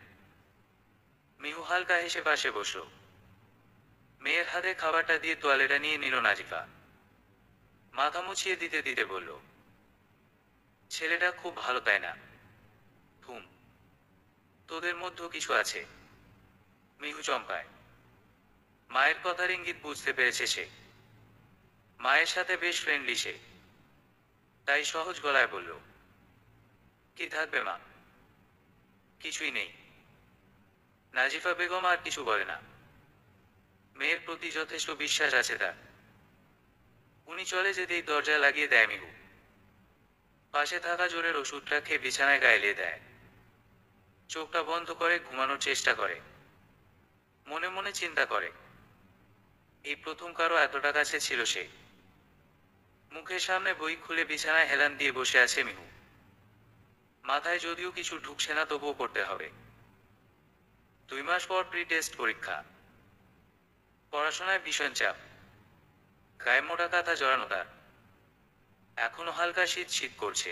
মিহু হালকা হেসে পাশে বসল। মেয়ের হাতে খাবারটা দিয়ে তোয়ালেটা নিয়ে নিল নাজিফা। মাথা মুছিয়ে দিতে দিতে বলল, ছেলেটা খুব ভালো তাই না? হুম। তোদের মধ্যেও কিছু আছে। মিহু চমকায়। মায়ের কথার ইঙ্গিত বুঝতে পেরেছে সে। মায়ের সাথে বেশ ফ্রেন্ডলি সে, তাই সহজ গলায় বলল, কি থাকবে মা? কিছুই নেই। নাজিফা বেগম আর কিছু বলে না। মেয়ের প্রতি যথেষ্ট বিশ্বাস আছে তার। উনি চলে যেতেই দরজা লাগিয়ে দেয় মিহু। পাশে থাকা জোরের ওষুধটা খেয়ে বিছানায় গায়ে দেয়। চোখটা বন্ধ করে ঘুমানোর চেষ্টা করে। মনে মনে চিন্তা করে, এই প্রথম কারো এতটা কাছে ছিল সে। মুখের সামনে বই খুলে বিছানায় হেলান দিয়ে বসে আছে মিহু। মাথায় যদিও কিছু ঢুকছে না, তবুও পড়তে হবে। 2 মাস পর প্রি টেস্ট পরীক্ষা। পড়াশোনায় ভীষণ চাপ। গায়ে মোটা কাঁথা জড়ানো তার। এখনো হালকা শীত শীত করছে।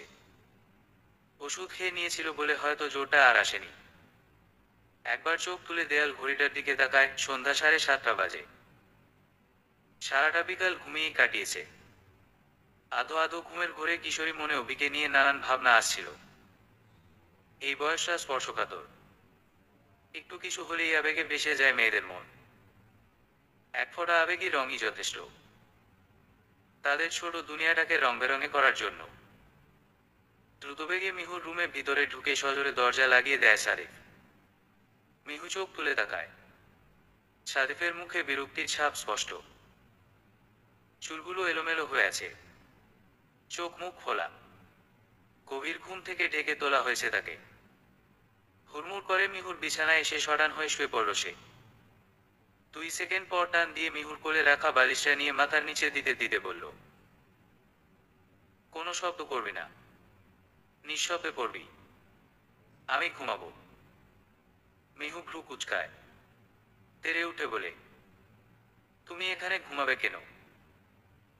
ওষুধ খেয়ে নিয়েছিল বলে হয়তো জোরটা আর আসেনি। একবার চোখ তুলে দেয়াল ঘড়িটার দিকে তাকায়, সন্ধ্যা 7:30 বাজে। সারাটা বিকাল ঘুমিয়েই কাটিয়েছে। আধো আধো ঘুমের ঘোরে কিশোরী মনে অভিকে নিয়ে নানান ভাবনা আসছিল। এই বয়সটা স্পর্শকাতর। একটু কিছু হলেই আবেগে ভেসে যায় মেয়েদের মন। এক ফোঁটা আবেগী রঙই যথেষ্ট তাদের ছোট দুনিয়াটাকে রং বেরঙে করার জন্য। দ্রুতবেগে মিহুর রুমে ভিতরে ঢুকে সজোরে দরজা লাগিয়ে দেয় সারিফ। মিহু চোখ তুলে তাকায়। সারিফের মুখে বিরক্তির ছাপ স্পষ্ট। চুলগুলো এলোমেলো হয়ে আছে। চোখ মুখ খোলা। গভীর ঘুম থেকে ডেকে তোলা হয়েছে তাকে। হুড়মুড় করে মিহুর বিছানায় এসে শটান হয়ে শুয়ে পড়ল সে। 2 সেকেন্ড পর টান দিয়ে মিহুর কোলে রাখা বালিশটা নিয়ে মাথার নিচে দিতে দিতে বলল, কোনো শব্দ করবি না, নিঃশব্দে পড়বি, আমি ঘুমাবো। মিহু ভ্রু কুচকায়। তেড়ে উঠে বলে, তুমি এখানে ঘুমাবে কেন?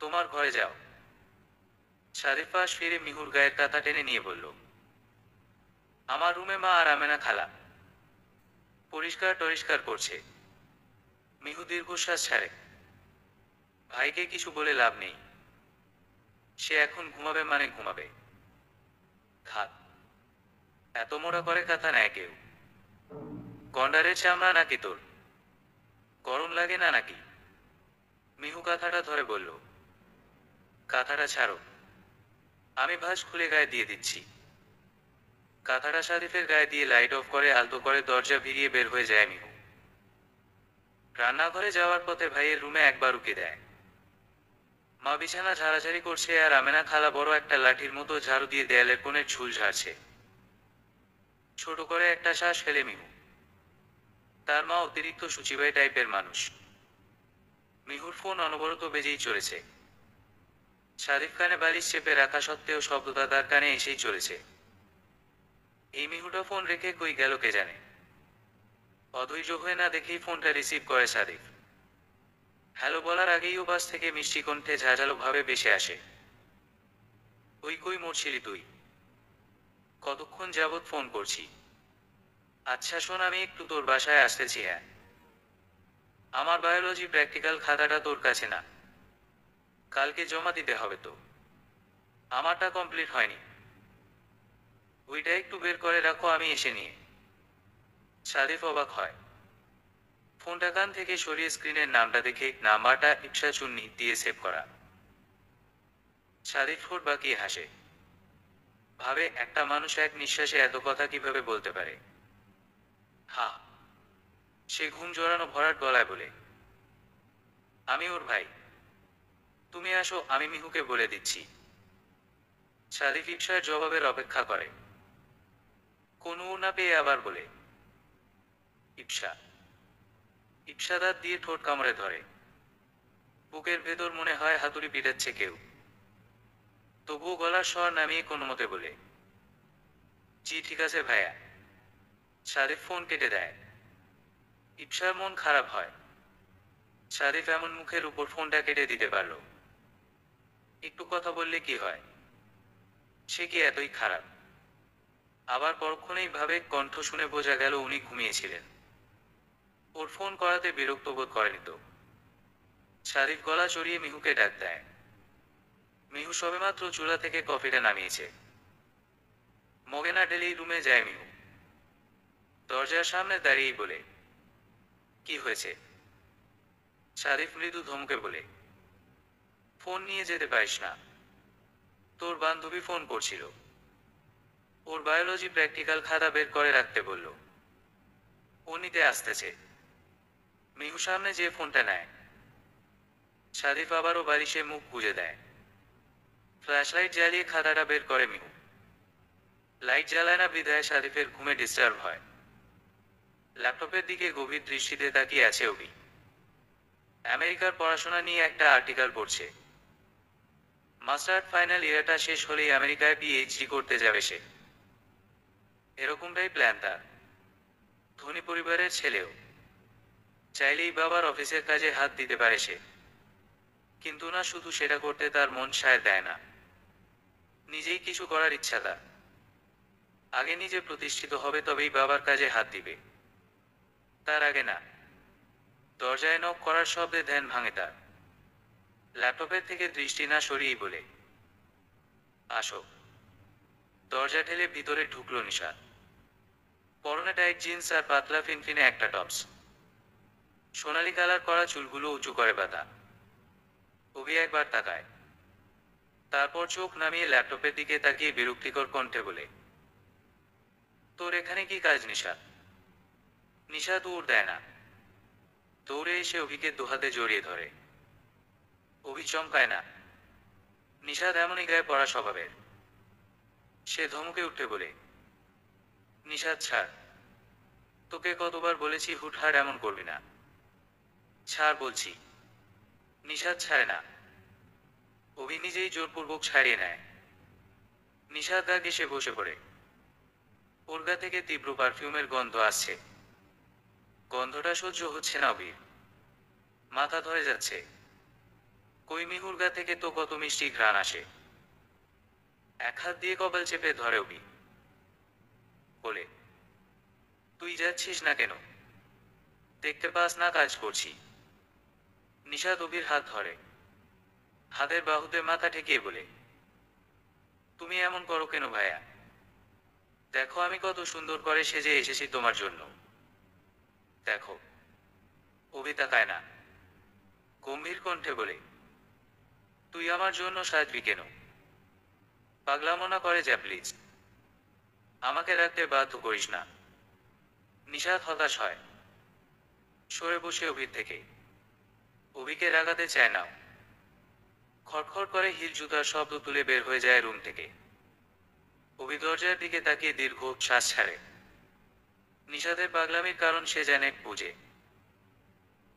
তোমার ঘরে যাও। সারিফ পাশ ফিরে মিহুর গায়ের কাঁথা টেনে নিয়ে বলল, আমার রুমে মা আর আমেনা খালা পরিষ্কার টরিষ্কার করছে। মিহু দীর্ঘশ্বাস ছাড়ে। ভাইকে কিছু বলে লাভ নেই। সে এখন ঘুমাবে মানে ঘুমাবে। খাত এত মোটা করে কাঁথা নেয় কেউ? গন্ডারের চামড়া নাকি তোর? গরম লাগে না নাকি? মিহু কাঁথাটা ধরে বলল, কাঁথাটা ছাড়ো, আমি ভাঁজ খুলে গায়ে দিয়ে দিচ্ছি। কাঁথাটা সারিফের গায়ে দিয়ে লাইট অফ করে আলতো করে দরজা ভিড়িয়ে বের হয়ে যায় মিহু। রান্নাঘরে যাওয়ার পথে ভাইয়ের রুমে একবার উকি দেয়। মা বিছানা ঝাড়াঝাড়ি করছে আর আমেনা খালা বড় একটা লাঠির মতো ঝাড়ু দিয়ে দেয়ালের কোণের ঝুল ঝাড়ছে। ছোট করে একটা শ্বাস ফেলে মিহু। তার মা অতিরিক্ত সূচিবাই টাইপের মানুষ। মিহুর ফোন অনবরত বেজেই চলেছে। শারিফ কানে বালিশ চেপে রাখা সত্ত্বেও শব্দটা তার কানে এসেই চলেছে। এই মিহুটা ফোন রেখে কই গেল কে জানে। অধৈর্য হয়ে না দেখেই ফোনটা রিসিভ করে শারিফ। হ্যালো বলার আগেই ও বাস থেকে মিষ্টি কণ্ঠে ঝাঁঝালো ভাবে ভেসে আসে, ওই কই মরছিলি তুই? কতক্ষণ যাবৎ ফোন করছি। আচ্ছা শোন, আমি একটু তোর বাসায় আসতেছি। হ্যাঁ, আমার বায়োলজি প্র্যাকটিক্যাল খাতাটা তোর কাছে না, কালকে জমা দিতে হবে তো। আমারটা কমপ্লিট হয়নি। ওইটা একটু বের করে রাখো, আমি এসে নিয়ে। সারিফ অবাক হয়। ফোনটা কান থেকে সরিয়ে স্ক্রিনের নামটা দেখে, নাম্বারটা ইপসা চুন্নি দিয়ে সেভ করা। সারিফ ঠোঁট বাঁকিয়ে হাসে। ভাবে, একটা মানুষ এক নিঃশ্বাসে এত কথা কিভাবে বলতে পারে। হা। সে ঘুম জড়ানো ভরাট গলায় বলে, আমি ওর ভাই। তুমি আসো, আমি মিহুকে বলে দিচ্ছি। সারিফ ইপসার জবাবের অপেক্ষা করে। কোনো না পেয়ে আবার বলে, ইপসা। ইপসা দাঁত দিয়ে ঠোঁট কামড়ে ধরে। বুকের ভেতর মনে হয় হাতুড়ি পিটাচ্ছে কেউ। তবুও গলার স্বর নামিয়ে কোনো মতে বলে, জি ঠিক আছে ভাইয়া। সারিফ ফোন কেটে দেয়। ইপসার মন খারাপ হয়। সারিফ এমন মুখের উপর ফোনটা কেটে দিতে পারল। একটু কথা বললে কি হয়? সে কি এতই খারাপ? আবার পরক্ষণেই ভাবে, কণ্ঠ শুনে বোঝা গেল উনি ঘুমিয়েছিলেন। ওর ফোন করাতে বিরক্ত বোধ করেনি তো। সারিফ গলা চড়িয়ে মিহুকে ডাক দেয়। মিহু সবেমাত্র চুলা থেকে কফিটা নামিয়েছে। মগেনা ডেলি রুমে যায় মিহু। দরজার সামনে দাঁড়িয়েই বলে, কি হয়েছে? সারিফ মৃদু ধমকে বলে। ফোন নিয়ে যেতে পারিস না? তোর বান্ধবী ফোন করছিল। ওর বায়োলজি প্র্যাকটিক্যাল খাতা বের করে রাখতে বলল। ও নিতে আসতেছে। মিহু সামনে যে ফোনটা নেয়। সারিফ আবারও বালিশে মুখ গুজে দেয়। ফ্ল্যাশলাইট জ্বালিয়ে খাতাটা বের করে মিহু। লাইট জ্বালায় না বিধায় সারিফের ঘুমে ডিস্টার্ব হয়। ল্যাপটপের দিকে গভীর দৃষ্টিতে তাকিয়ে আছে অভি। আমেরিকার পড়াশোনা নিয়ে একটা আর্টিকেল পড়ছে। মাস্টার্স ফাইনাল ইয়ারটা শেষ হলেই আমেরিকায় পিএইচডি করতে যাবে সে। এরকমটাই প্ল্যান তার। ধনী পরিবারের ছেলেও। চাইলেই বাবার অফিসের কাজে হাত দিতে পারে সে। কিন্তু না, শুধু সেটা করতে তার মন সায় দেয় না। নিজেই কিছু করার ইচ্ছা তার। আগে নিজে প্রতিষ্ঠিত হবে, তবেই বাবার কাজে হাত দিবে। তার আগে না। দরজায় নক করার শব্দে ধ্যান ভাঙে তার। ল্যাপটপের থেকে দৃষ্টি না সরিয়েই বলে, আসো। দরজা ঠেলে ভিতরে ঢুকলো নিশা। পরনে টাইট জিন্স আর পাতলা ফিনফিনে একটা টপস। সোনালি কালার করা চুলগুলো উঁচু করে বাঁধা। অভি একবার তাকায়, তারপর চোখ নামিয়ে ল্যাপটপের দিকে তাকিয়ে বিরক্তিকর কণ্ঠে বলে, তোর এখানে কি কাজ নিশা? নিশা দৌড় দেয় না। দৌড়ে এসে অভিকে দুহাতে জড়িয়ে ধরে। অভি চমকায় না। নিশাদ এমনই গায়ে পড়া স্বভাবের। সে ধমকে উঠে বলে, নিশাদ ছাড়। তোকে কতবার বলেছি হুটহাট এমন করবি না। ছাড় বলছি। নিশাদ ছাড়ে না। অভি নিজেই জোরপূর্বক ছাড়িয়ে নেয়। নিশাদ গা ঘেঁষে বসে পড়ে। ওর গা থেকে তীব্র পারফিউমের গন্ধ আসছে। গন্ধটা সহ্য হচ্ছে না অভির। মাথা ধরে যাচ্ছে। কই মিহুর গা থেকে তো কত মিষ্টি ঘ্রাণ আসে। এক হাত দিয়ে কপাল চেপে ধরে অভি। বলে, তুই যাচ্ছিস না কেন? দেখতে পাস না কাজ করছি? নিশাদ অভির হাত ধরে। হাতের বাহুতে মাথা ঠেকিয়ে বলে, তুমি এমন করো কেন ভাইয়া? দেখো আমি কত সুন্দর করে সেজে এসেছি তোমার জন্য। দেখো। অভি তাকায় না। গম্ভীর কণ্ঠে বলে, তুই আমার জন্য সাজবি কেন? পাগলামো না করে যা প্লিজ। আমাকে রাখতে বাধ্য করিস না। নিশাদ হতাশ হয়। সরে বসে অভির থেকে। অভিকে রাগাতে চায় না। খড়খড় করে হিল জুতার শব্দ তুলে বের হয়ে যায় রুম থেকে। অভি দরজার দিকে তাকিয়ে দীর্ঘ শ্বাস ছাড়ে। নিশাদের পাগলামির কারণ সে জানে, বুঝে।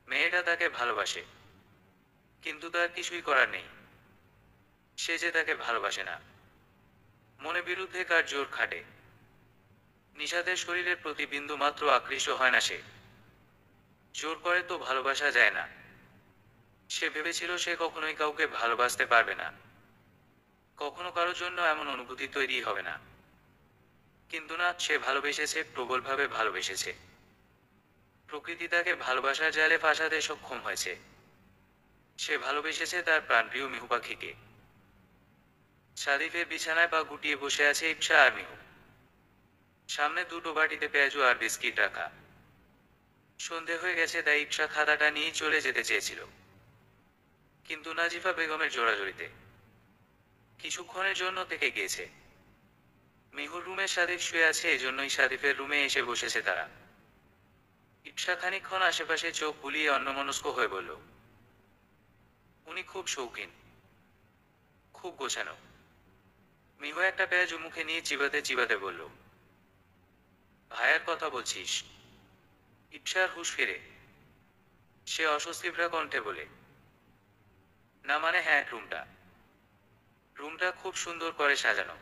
মেয়েটা তাকে ভালোবাসে। কিন্তু তার কিছুই করার নেই। সে যে তাকে ভালোবাসে না। মনে বিরুদ্ধে কার জোর খাটে। নিশাদের শরীরের প্রতি বিন্দু মাত্র আকৃষ্ট হয় না সে। জোর করে তো ভালোবাসা যায় না। সে ভেবেছিল সে কখনোই কাউকে ভালোবাসতে পারবে না। কখনো কারোর জন্য এমন অনুভূতি তৈরি হবে না। কিন্তু না, সে ভালোবেসেছে, প্রবলভাবে ভালোবেসেছে। প্রকৃতি তাকে ভালোবাসার জালে ফাঁসাতে সক্ষম হয়েছে। সে ভালোবেসেছে তার প্রাণপ্রিয় মিহু পাখিকে। সাদিফের বিছানায় পা গুটিয়ে বসে আছে ইপসা আর মিহু। সামনে দুটো বাটিতে পেঁয়াজু আর বিস্কিট রাখা। সন্ধে হয়ে গেছে, তাই ইপসা খাতাটা নিয়ে চলে যেতে চেয়েছিল। কিন্তু নাজিফা বেগমের জোড়াজড়িতে কিছুক্ষণের জন্য থেকে গিয়েছে। মিহুর রুমে সাদিফ শুয়ে আছে, এজন্যই সাদিফের রুমে এসে বসেছে তারা। ইপসা খানিকক্ষণ আশেপাশে চোখ বুলিয়ে অন্যমনস্ক হয়ে বলল, উনি খুব শৌখিন, খুব গোছানো। মিহু একটা পেঁয়াজু মুখে নিয়ে চিবাতে চিবাতে বলল, ভাইয়ার কথা বলছিস? ইপসার হুঁশ ফিরে। সে অস্বস্তিভরা কণ্ঠে বলে, না মানে হ্যাঁ, রুমটা। রুমটা খুব সুন্দর করে সাজানো।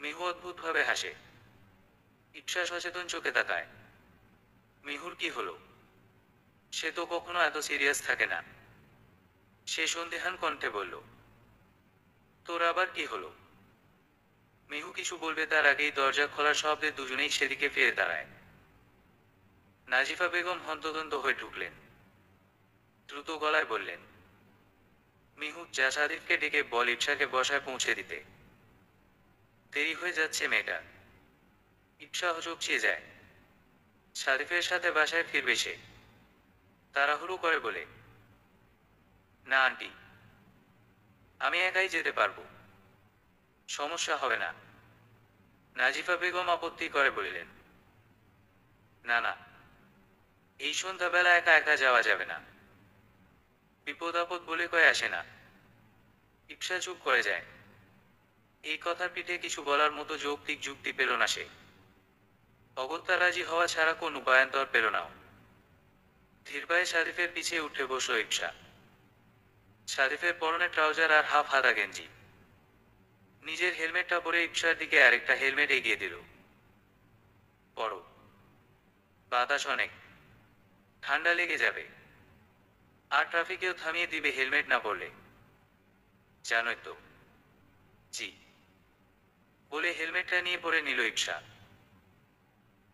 মিহু অদ্ভুতভাবে হাসে। ইপসা সচেতন চোখে তাকায়। মিহুর কি হলো? সে তো কখনো এত সিরিয়াস থাকে না। সে সন্দেহান কণ্ঠে বলল, তোর আবার কি হলো? মিহু কিছু বলবে তার আগেই দরজা খোলার শব্দে দুজনেই সেদিকে ফিরে দাঁড়ায়। নাজিফা বেগম হন্তদন্ত হয়ে ঢুকলেন। দ্রুত গলায় বললেন, মিহু, যা সাদিফকে ডেকে বল ইপসাকে বসায় পৌঁছে দিতে। দেরি হয়ে যাচ্ছে মেয়েটা। ইপসা হচকিয়ে যায়। সাদিফের সাথে বাসায় ফিরবে সে। তাড়াহুড়ো করে বলে, না আন্টি, আমি একাই যেতে পারবো, সমস্যা হবে না। নাজিফা বেগম আপত্তি করে বললেন, না না, এই সন্ধ্যাবেলা একা একা যাওয়া যাবে না, বিপদ আপদ বলে কয়ে আসে না। ইপসা চুপ করে যায়। এই কথার পিঠে কিছু বলার মতো যৌক্তিক যুক্তি পেল না সে। অগত্যা রাজি হওয়া ছাড়া কোন উপায়ান্তর পেল না ও। ধীর পায়ে শারিফের পিছে উঠে বসল ইপসা। শারিফের পরনে ট্রাউজার আর হাফ হাতা গেঞ্জি। নিজের হেলমেটটা পরে ইপসার দিকে আরেকটা হেলমেট এগিয়ে দিল। পরো, বাতাস অনেক, ঠান্ডা লেগে যাবে, আর ট্রাফিকেও থামিয়ে দিবে হেলমেট না পরলে, জানোই তো। জি, বলে হেলমেটটা নিয়ে পরে নিল ইপসা।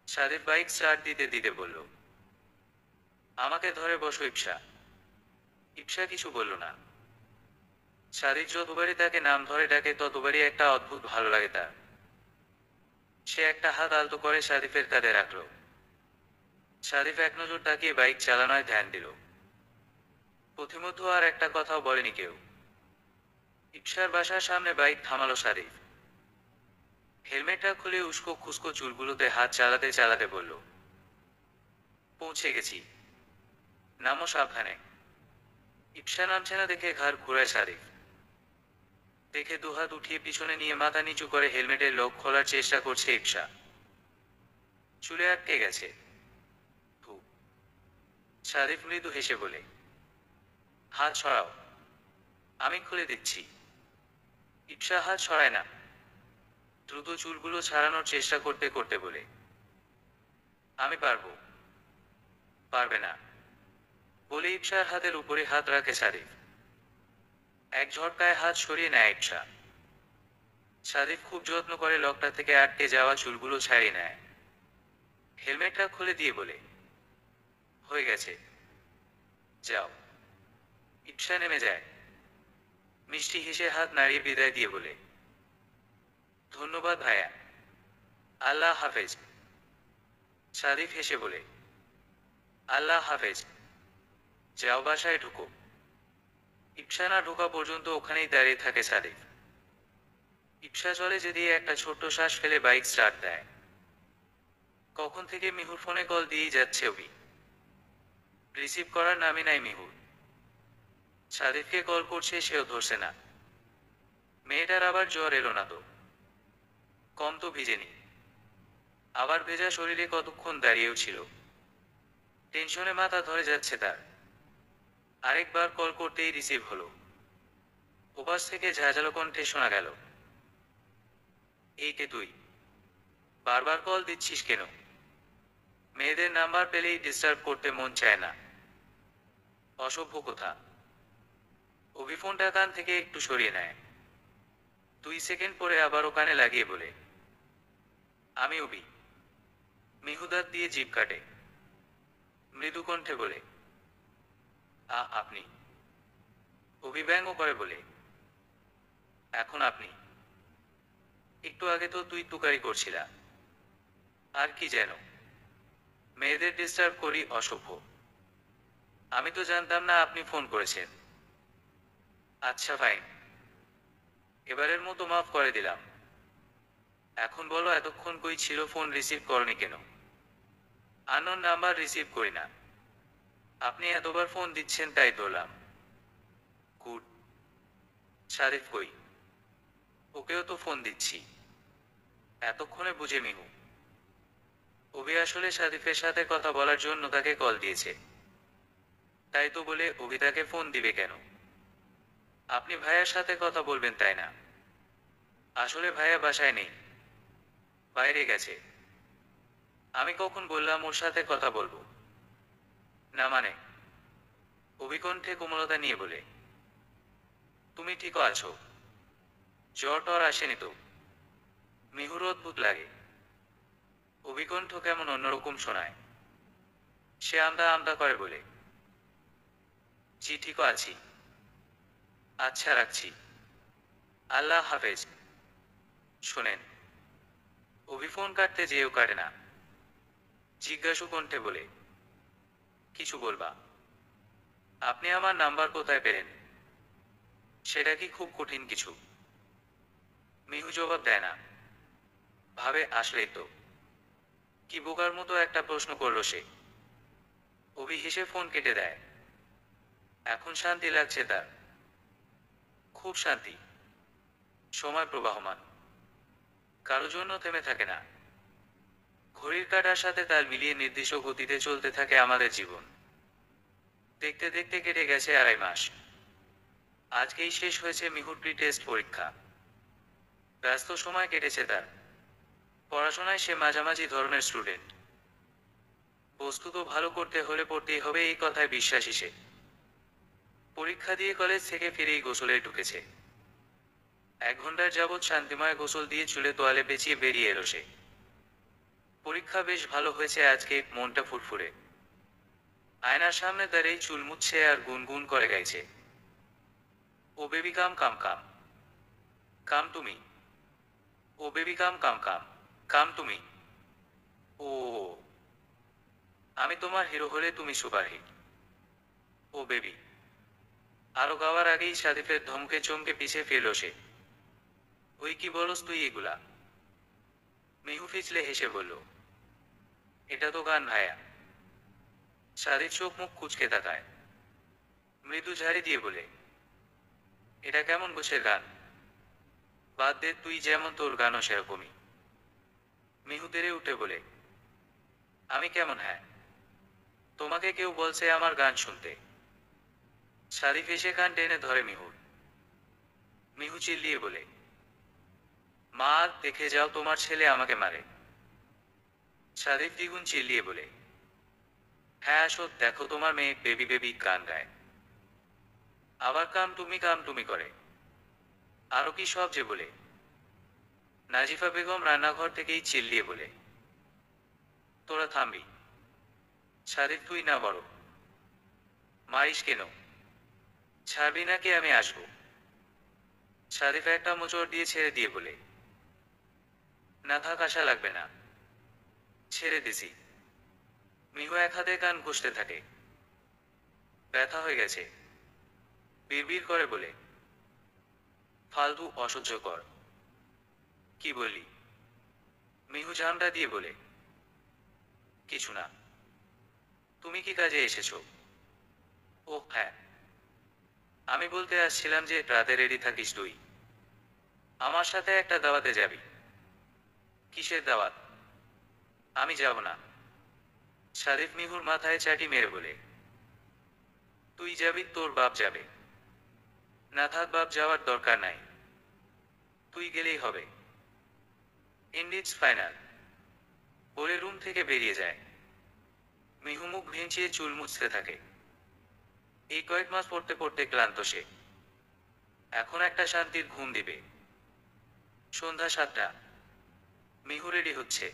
শারিফ বাইক স্টার্ট দিতে দিতে বলল, আমাকে ধরে বসো ইপসা। ইপসা কিছু বলল না। শারিফ যতবারই তাকে নাম ধরে ডাকে ততবারই একটা অদ্ভুত ভালো লাগে তার। সে একটা হাত আলতো করে শারিফের কাঁধে রাখল। শারিফ এক নজর তাকিয়ে বাইক চালানোয় ধ্যান দিল। পথিমধ্যে আর একটা কথাও বলেনি কেউ। ইপসার বাসার সামনে বাইক থামালো শারিফ। হেলমেটটা খুলে উস্কো খুস্কো চুলগুলোতে হাত চালাতে চালাতে বলল, পৌঁছে গেছি, নামো সাবধানে। ইপসা নামছে না দেখে ঘাড় ঘুরায় শারিফ। দেখে দুহাত উঠিয়ে পিছনে নিয়ে মাথা নিচু করে হেলমেটের লক খোলার চেষ্টা করছে ইপসা। চুলে আটকে গেছে। ধু। শারিফ মৃদু হেসে বলে, হাত সরাও, আমি খুলে দিচ্ছি। ইপসা হাত সরায় না, দ্রুত চুলগুলো ছাড়ানোর চেষ্টা করতে করতে বলে, আমি পারবো। পারবে না, বলে ইপসার হাতের উপরে হাত রাখে শারিফ। এক ঝটকায় হাত সরিয়ে নেয় ইপসা। শারিফ খুব যত্ন করে লকটা থেকে আটকে যাওয়া চুলগুলো ছাড়িয়ে নেয়। হেলমেটটা খুলে দিয়ে বলে, হয়ে গেছে, যাও। ইপসা নেমে যায়। মিষ্টি হেসে হাত নাড়িয়ে বিদায় দিয়ে বলে, ধন্যবাদ ভাইয়া, আল্লাহ হাফেজ। শারিফ হেসে বলে, আল্লাহ হাফেজ, যাও বাসায় ঢুকো। ইপসা না ঢোকা পর্যন্ত ওখানেই দাঁড়িয়ে থাকে শারিফ। ইপসা চলে যে দিয়ে একটা ছোট্ট শ্বাস ফেলে বাইক স্টার্ট দেয়। কখন থেকে মিহুর ফোনে কল দিয়েই যাচ্ছে অভি। রিসিভ করার নামই নাই মিহুর। শারিফকে কল করছে, সেও ধরছে না। মেয়েটার আবার জ্বর এলো না তো? কম তো ভিজেনি। আবার ভেজা শরীরে কতক্ষণ দাঁড়িয়েও ছিল। টেনশনে মাথা ধরে যাচ্ছে তার। আরেকবার কল করতেই রিসিভ হলো। ওপাশ থেকে ঝাঁঝালো কণ্ঠে শোনা গেল, এই কে তুই? বারবার কল দিচ্ছিস কেন? মেয়েদের নাম্বার পেলেই ডিস্টার্ব করতে মন চায় না। অসভ্য কথা। অভি ফোনটা কান থেকে একটু সরিয়ে নেয়। 2 সেকেন্ড পরে আবার কানে লাগিয়ে বলে, আমি অভি। মিহুদাত দিয়ে জিভ কাটে। মৃদু কণ্ঠে বলে, আপনি? অভি ব্যঙ্গ করে বলে, এখন আপনি? একটু আগে তো তুই তুকারি করছিলা। আর কি যেন? মেয়েদের ডিস্টার্ব করি, অসভ্য। আমি তো জানতাম না আপনি ফোন করেছেন। আচ্ছা ফাইন, এবারের মতো মাফ করে দিলাম। এখন বলো এতক্ষণ কই ছিল, ফোন রিসিভ করনি কেন? আননোন নাম্বার রিসিভ করি না। আপনি এতবার ফোন দিচ্ছেন তাই ধরলাম। গুড। শারিফ কই? ওকেও তো ফোন দিচ্ছি। এতক্ষণে বুঝে মিহু। অভি আসলে শারিফের সাথে কথা বলার জন্য তাকে কল দিয়েছে। তাই তো বলে অভি তাকে ফোন দিবে কেন? আপনি ভাইয়ার সাথে কথা বলবেন তাই না? আসলে ভাইয়া বাসায় নেই, বাইরে গেছে। আমি কখন বললাম ওর সাথে কথা বলবো? না মানে? অভিকণ্ঠে কোমলতা নিয়ে বলে, তুমি ঠিক আছো? জ্বর টর আসেনি তো? মিহুর অদ্ভুত লাগে। অভিকণ্ঠ কেমন অন্যরকম শোনায়। সে আমদা আমদা করে বলে, জি ঠিক আছি। আচ্ছা রাখছি, আল্লাহ হাফেজ। শোনেন। অভি ফোন কাটতে যেও কাটে না। জিজ্ঞাসু কণ্ঠে বলে, কিছু বলবা? আপনি আমার নাম্বার কোথায় পেলেন? সেটা কি খুব কঠিন কিছু? মিহু জবাব দেয় না। ভাবে আসলেই তো। কি বোকার মতো একটা প্রশ্ন করলো সে। অভি হেসে ফোন কেটে দেয়। এখন শান্তি লাগছে তার। খুব শান্তি। সময় প্রবাহমান। কারো জন্য থেমে থাকে না। ঘড়ির কাঁটার সাথে তাল মিলিয়ে নির্দিষ্ট গতিতে চলতে থাকে আমাদের জীবন। দেখতে দেখতে কেটে গেছে 2.5 মাস। আজকেই শেষ হয়েছে মিহুর প্রি টেস্ট পরীক্ষা। ব্যস্ত সময় কেটেছে তার। পড়াশোনায় সে মাঝামাঝি ধরনের স্টুডেন্ট। বস্তুত ভালো করতে হলে পড়তেই হবে এই কথায় বিশ্বাসী সে। পরীক্ষা দিয়ে কলেজ থেকে ফিরেই গোসলে ঢুকেছে। 1 ঘন্টার যাবৎ শান্তিময় গোসল দিয়ে চুলে তোয়ালে পেঁচিয়ে বেরিয়ে এলো সে। পরীক্ষা বেশ ভালো হয়েছে আজকে, মনটা ফুরফুরে। আয়নার সামনে দাঁড়িয়ে চুল মুছছে আর গুনগুন করে গাইছে। ও বেবি কাম কাম কাম, কাম তুমি। ও বেবি কাম কাম কাম, কাম তুমি। ও, আমি তোমার হিরো হলে তুমি সুপারহিট। ও বেবি। আরো গাওয়ার আগেই সাদিফের ধমকে চমকে পিছিয়ে ফেলল সে। ওই কি বলস তুই এগুলা? মিহু ফিচলে হেসে বলল, এটা তো গান ভাইয়া। সাদিফ চোখ মুখ কুচকে তাকায়। মৃদু ঝাড়ি দিয়ে বলে, এটা কেমন গোছের গান? বাদ দে, তুই যেমন তোর গানও সেরকমই। মিহু তেরে উঠে বলে, আমি কেমন? হ্যাঁ, তোমাকে কেউ বলছে আমার গান শুনতে? সাদিফ এসে কান টেনে ধরে মিহুর। মিহু চিল্লিয়ে বলে, মা, দেখে যাও তোমার ছেলে আমাকে মারে। সাদিফ দ্বিগুণ চিল্লিয়ে বলে, হ্যাঁ আসো, দেখো তোমার মেয়ে বেবি বেবি গান গায়। আবার কাম তুমি করে। আরো কি সব যে বলে। নাজিফা বেগম রান্নাঘর থেকেই চিল্লিয়ে বলে, তোরা থামবি। সাদিফ, তুই না বড় মারিস কেন? ছাড়বি নাকি আমি আসবো? সাদিফ একটা মোচড় দিয়ে ছেড়ে দিয়ে বলে, না থাক, আশা লাগবে না, ছেড়ে দিছি। মিহু এক হাতে কান ঘষতে থাকে। ব্যথা হয়ে গেছে। বিড়বিড় করে বলে, ফালতু, অসহ্যকর। কি বললি? মিহু জানটা দিয়ে বলে, কিছু না। তুমি কি কাজে এসেছো? ও হ্যাঁ, আমি বলতে আসছিলাম যে রাতে রেডি থাকিস তুই। আমার সাথে একটা দাওয়াতে যাবি। কিসের দাওয়াত? আমি যাব না। সাদিফ মিহুর মাথায় চাটি মেরে বলে, তুই যাবি, তোর বাপ যাবে। না থাক, বাপ যাওয়ার দরকার নাই, তুই গেলেই হবে। And it's final. বলে রুম থেকে বেরিয়ে যায়। মিহু মুখ ভেঙচিয়ে চুল মুছতে থাকে। এই কয়েক মাস পড়তে পড়তে ক্লান্ত সে। এখন একটা শান্তির ঘুম দিবে। সন্ধ্যা 7টা। মিহু রেডি হচ্ছে।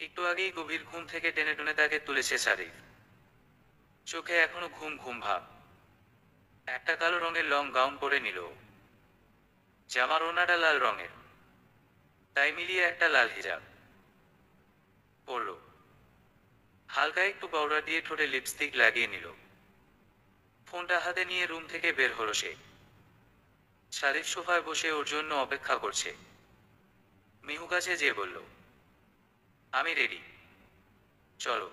একটু আগেই গভীর ঘুম থেকে টেনে টেনে তাকে তুলেছে সাদিফ। চোখে এখনো ঘুম ঘুম ভাব। একটা কালো রঙের লং গাউন পরে নিল। জামার ওনাটা লাল রঙের। তাই মিলিয়ে একটা লাল হিজাব পরল। হালকা একটু পাউডার দিয়ে ঠোঁটে লিপস্টিক লাগিয়ে নিল। ফোনটা হাতে নিয়ে রুম থেকে বের হলো সে। সাদিফ সোফায় বসে ওর জন্য অপেক্ষা করছে। মিহু কাছে যেয়ে বলল, আমি রেডি, চলো।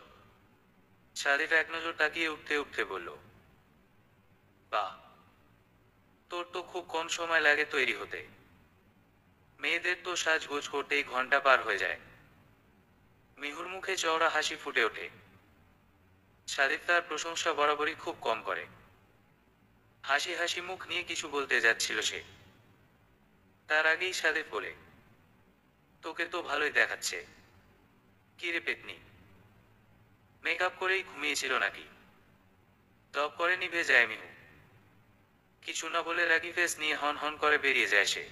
সাদিফ এক নজর তাকিয়ে উঠতে উঠতে বলল, বাহ, তোর তো খুব কম সময় লাগে তৈরি হতে। মেয়েদের তো সাজগোজ করতেই ঘন্টা পার হয়ে যায়। মিহুর মুখে চওড়া হাসি ফুটে ওঠে। সাদিফ তার প্রশংসা বরাবরই খুব কম করে। হাসি হাসি মুখ নিয়ে কিছু বলতে যাচ্ছিল সে। তার আগেই সাদিফ বলে, তোকে তো ভালোই দেখাচ্ছে। কি রে পেতনি, মেকআপ করেই ঘুমিয়েছিল নাকি? তপ করে নিভে যায় মিহু। কিছু না বলে রাগি ফেস নিয়ে হন হন করে বেরিয়ে যায় সে।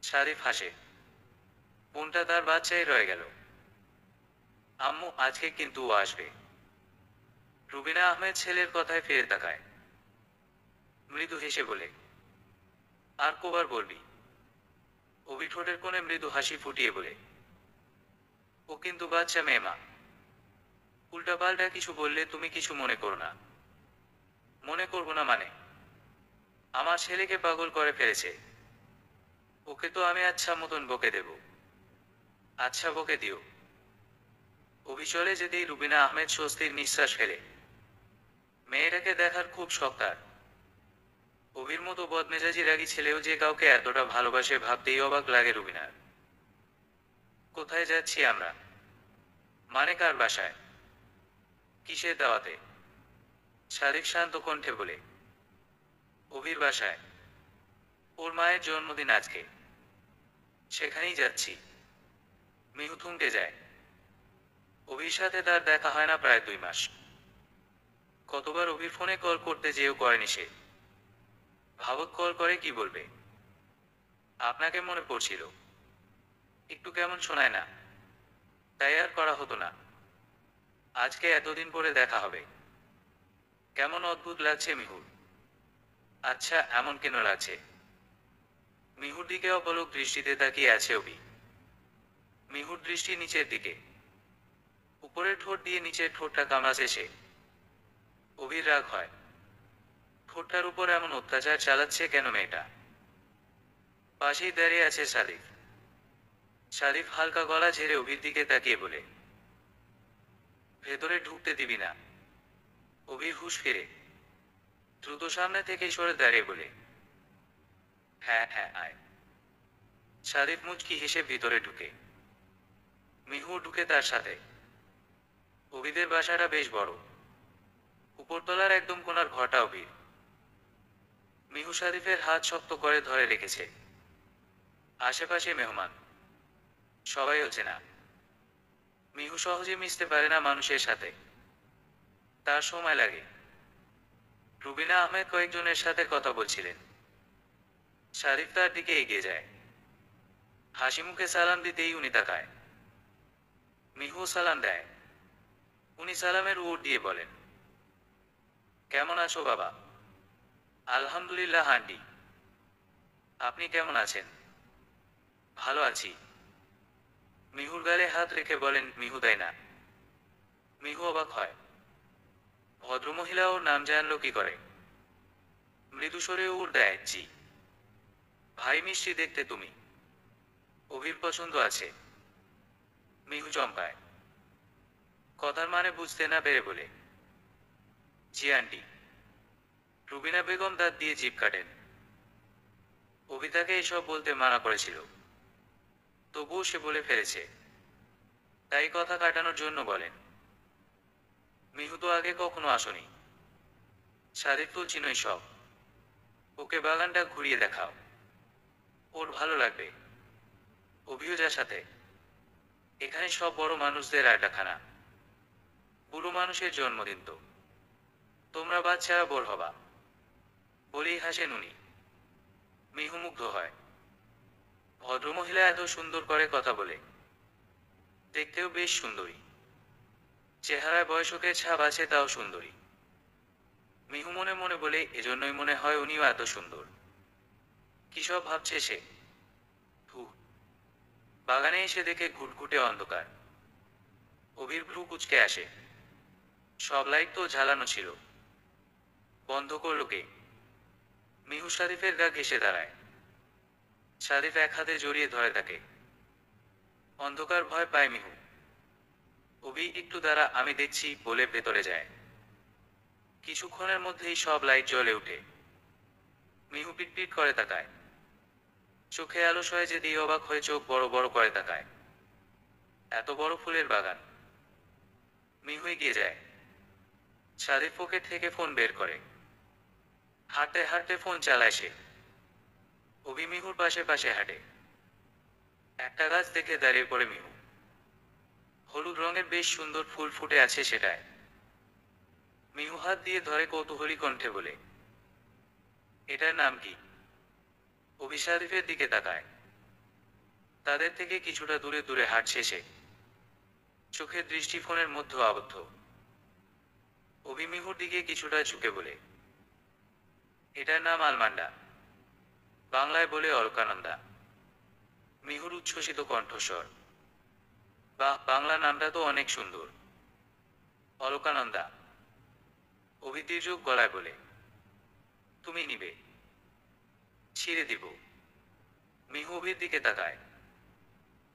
সাদিফ হাসে। মনটা তার বাচ্চাই রয়ে গেল। আম্মু, আজকে কিন্তু ও আসবে। রুবিনা আহমেদ ছেলের কথায় ফিরে তাকায়। মৃদু হেসে বলে, আর কবার বলবি? অভি ঠোঁটের কোণে মৃদু হাসি ফুটিয়ে বলে, ও কিন্তু বাচ্চা মেয়ে মা। উল্টাপাল্টা কিছু বললে তুমি কিছু মনে করো না। মনে করব না মানে? আমার ছেলেকে পাগল করে ফেলেছে। ওকে তো আমি আচ্ছা মতন বকে দেব। আচ্ছা বকে দিও। অভি চলে যেতেই রুবিনা আহমেদ স্বস্তির নিঃশ্বাস ফেলে। মেয়েটাকে দেখার খুব শখ তার। অভির মতো বদমেজাজি রাগী ছেলেও যে কাউকে এতটা ভালোবাসে ভাবতেই অবাক লাগে রুবিনার। কোথায় যাচ্ছি আমরা? মানে কার বাসায়? কিসের দাওয়াতে? শারিক শান্ত কণ্ঠে বলে। অভির বাসায়। ওর মায়ের জন্মদিন আজকে। সেখানেই যাচ্ছি। মিহু থমকে যায়। অভির সাথে তার দেখা হয় না প্রায় 2 মাস। কতবার অভির ফোনে কল করতে যেও করেনি সে। ভাবক কল করে কি বলবে? আপনাকে মনে পড়ছিল। একটু কেমন শোনায় না? তাই আর করা হতো না। আজকে এতদিন পরে দেখা হবে। কেমন অদ্ভুত লাগছে মিহুর। আচ্ছা এমন কেন লাগছে? মিহুর দিকে অপলক দৃষ্টিতে তাকিয়ে আছে অভি। মিহুর দৃষ্টি নিচের দিকে। উপরের ঠোঁট দিয়ে নিচের ঠোঁটটা কামড়াছে সে। অভির রাগ হয়। ঠোঁটটার উপর এমন অত্যাচার চালাচ্ছে কেন মেয়েটা? পাশেই দাঁড়িয়ে আছে সাদিফ। সাদিফ হালকা গলা ঝেড়ে অভির দিকে তাকিয়ে বলে, ভেতরে ঢুকতে দিবি না? অভির হুঁশ ফিরে। দ্রুত সামনে থেকে সরে দাঁড়িয়ে বলে, হ্যাঁ হ্যাঁ আয়। সাদিফ মুচকি হেসে ভিতরে ঢুকে। মিহু ঢুকে তার সাথে। অভিদের বাসাটা বেশ বড়। উপরতলার একদম কোণার ঘরটা অভির। মিহু সাদিফের হাত শক্ত করে ধরে রেখেছে। আশেপাশে মেহমান। সবাই অচেনা। মিহু সহজে মিশতে পারে না মানুষের সাথে। তার সময় লাগে। রুবিনা আহমেদ কয়েকজনের সাথে কথা বলছিলেন। শারিফ তার দিকে এগিয়ে যায়। হাসি মুখে সালাম দিতেই উনি তাকায়। মিহু সালাম দেয়। উনি সালামের উত্তর দিয়ে বলেন, কেমন আছো বাবা? আলহামদুলিল্লাহ আন্টি। আপনি কেমন আছেন? ভালো আছি। মিহুর গালে হাত রেখে বলেন, মিহু তাই না? মিহু অবাক হয়। ভদ্রমহিলা ওর নাম জানলো কি করে? মৃদু স্বরে উড় দেয়, জি। ভাই মিষ্টি দেখতে তুমি। অভির পছন্দ আছে। মিহু চমকায়। কথার মানে বুঝতে না পেরে বলে, জি আন্টি। রুবিনা বেগম দাঁত দিয়ে জিভ কাটেন। অভি তাকে এসব বলতে মানা করেছিল। তবুও সে বলে ফেলেছে। তাই কথা কাটানোর জন্য বলেন, মিহু তো আগে কখনো আসনি। সাদিক তো চিনই সব। ওকে বাগানটা ঘুরিয়ে দেখাও। ওর ভালো লাগবে। অভিও যা সাথে। এখানে সব বড় মানুষদের আড্ডাখানা। বুড়ো মানুষের জন্মদিন তো। তোমরা বাচ্চারা বোর হবা। বলেই হাসেন উনি। মিহু মুগ্ধ হয়। ভদ্রমহিলা এত সুন্দর করে কথা বলে। দেখতেও বেশ সুন্দরী। চেহারায় বয়সকের ছাপ আছে, তাও সুন্দরী। মিহু মনে মনে বলে, এজন্যই মনে হয় উনিও এত সুন্দর। কি সব ভাবছে সে। ধু। বাগানে এসে দেখে ঘুটঘুটে অন্ধকার। অভির ভ্রু কুঁচকে আসে। সব লাইট তো জ্বালানো ছিল। বন্ধ করলো কে? মিহু শারিফের গা ঘেঁষে দাঁড়ায়। শারিফ এক হাতে জড়িয়ে ধরে তাকে। অন্ধকার ভয় পায় মিহু। অভি একটু দাঁড়া, আমি দেখছি বলে ভেতরে যায়। কিছুক্ষণের মধ্যেই সব লাইট জ্বলে ওঠে। মিহু পিটপিট করে তাকায়। চোখে আলো সয়ে যেতেই অবাক হয়ে চোখ বড় বড় করে তাকায়। এত বড় ফুলের বাগান। মিহু এগিয়ে যায়। শারিফ পকেট থেকে ফোন বের করে। হাঁটতে হাঁটতে ফোন চালায় সে। অভি মিহুর পাশে পাশে হাঁটে। একটা গাছ দেখে দাঁড়িয়ে পড়ে মিহু। হলুদ রঙের বেশ সুন্দর ফুল ফুটে আছে সেটায়। মিহু হাত দিয়ে ধরে কৌতূহলী কণ্ঠে বলে, এটার নাম কি? অভি শারিফের দিকে তাকায়। তাদের থেকে কিছুটা দূরে দূরে হাঁটছে সে। চোখের দৃষ্টি ফোনের মধ্যে আবদ্ধ। অভি মিহুর দিকে কিছুটা ঝুঁকে বলে, এটার নাম আলমান্ডা। বাংলায় বলে অলকানন্দা। মিহুর উচ্ছ্বসিত কণ্ঠস্বর। বাহ, বাংলা নামটা তো অনেক সুন্দর। অলকানন্দা। অভি তীর্যক গলায় বলে। তুমি নিবে? ছিঁড়ে দিব। মিহু অভির দিকে তাকায়।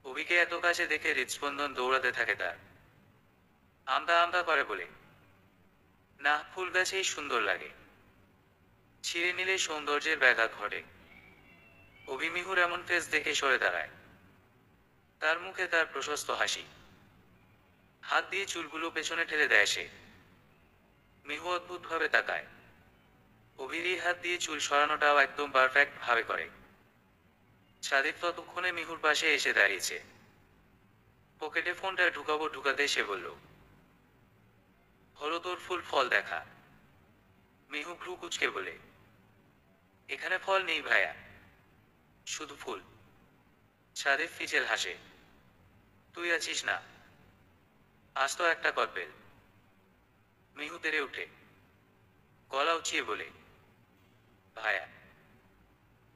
অভিকে এত কাছে দেখে হৃদস্পন্দন দৌড়াতে থাকে তার। আমতা আমতা করে বলে, না, ফুল গাছেই সুন্দর লাগে। ছিঁড়ে নিলে সৌন্দর্যের ব্যাঘাত ঘটে। অভি মিহুর এমন ফেস দেখে সরে দাঁড়ায়। তার মুখে তার প্রশস্ত হাসি। হাত দিয়ে চুলগুলো পেছনে ঠেলে দেয় সে। মিহু অদ্ভুতভাবে তাকায়। অভির এই হাত দিয়ে চুল সরানোটাও একদম পারফেক্ট ভাবে করে। সাদিক ততক্ষণে মিহুর পাশে এসে দাঁড়িয়েছে। পকেটে ফোনটা ঢুকাতে সে বলল, হলো তোর ফুল ফল দেখা। মিহু ভ্রু কুচকে বলে, এখানে ফল নেই ভাইয়া, শুধু ফুল। সাদিক ফিচেল হাসে, তুই আছিস না, আজ তো একটা কদবেল। মিহু তেড়ে উঠে গলা উঁচিয়ে বলে, ভাইয়া,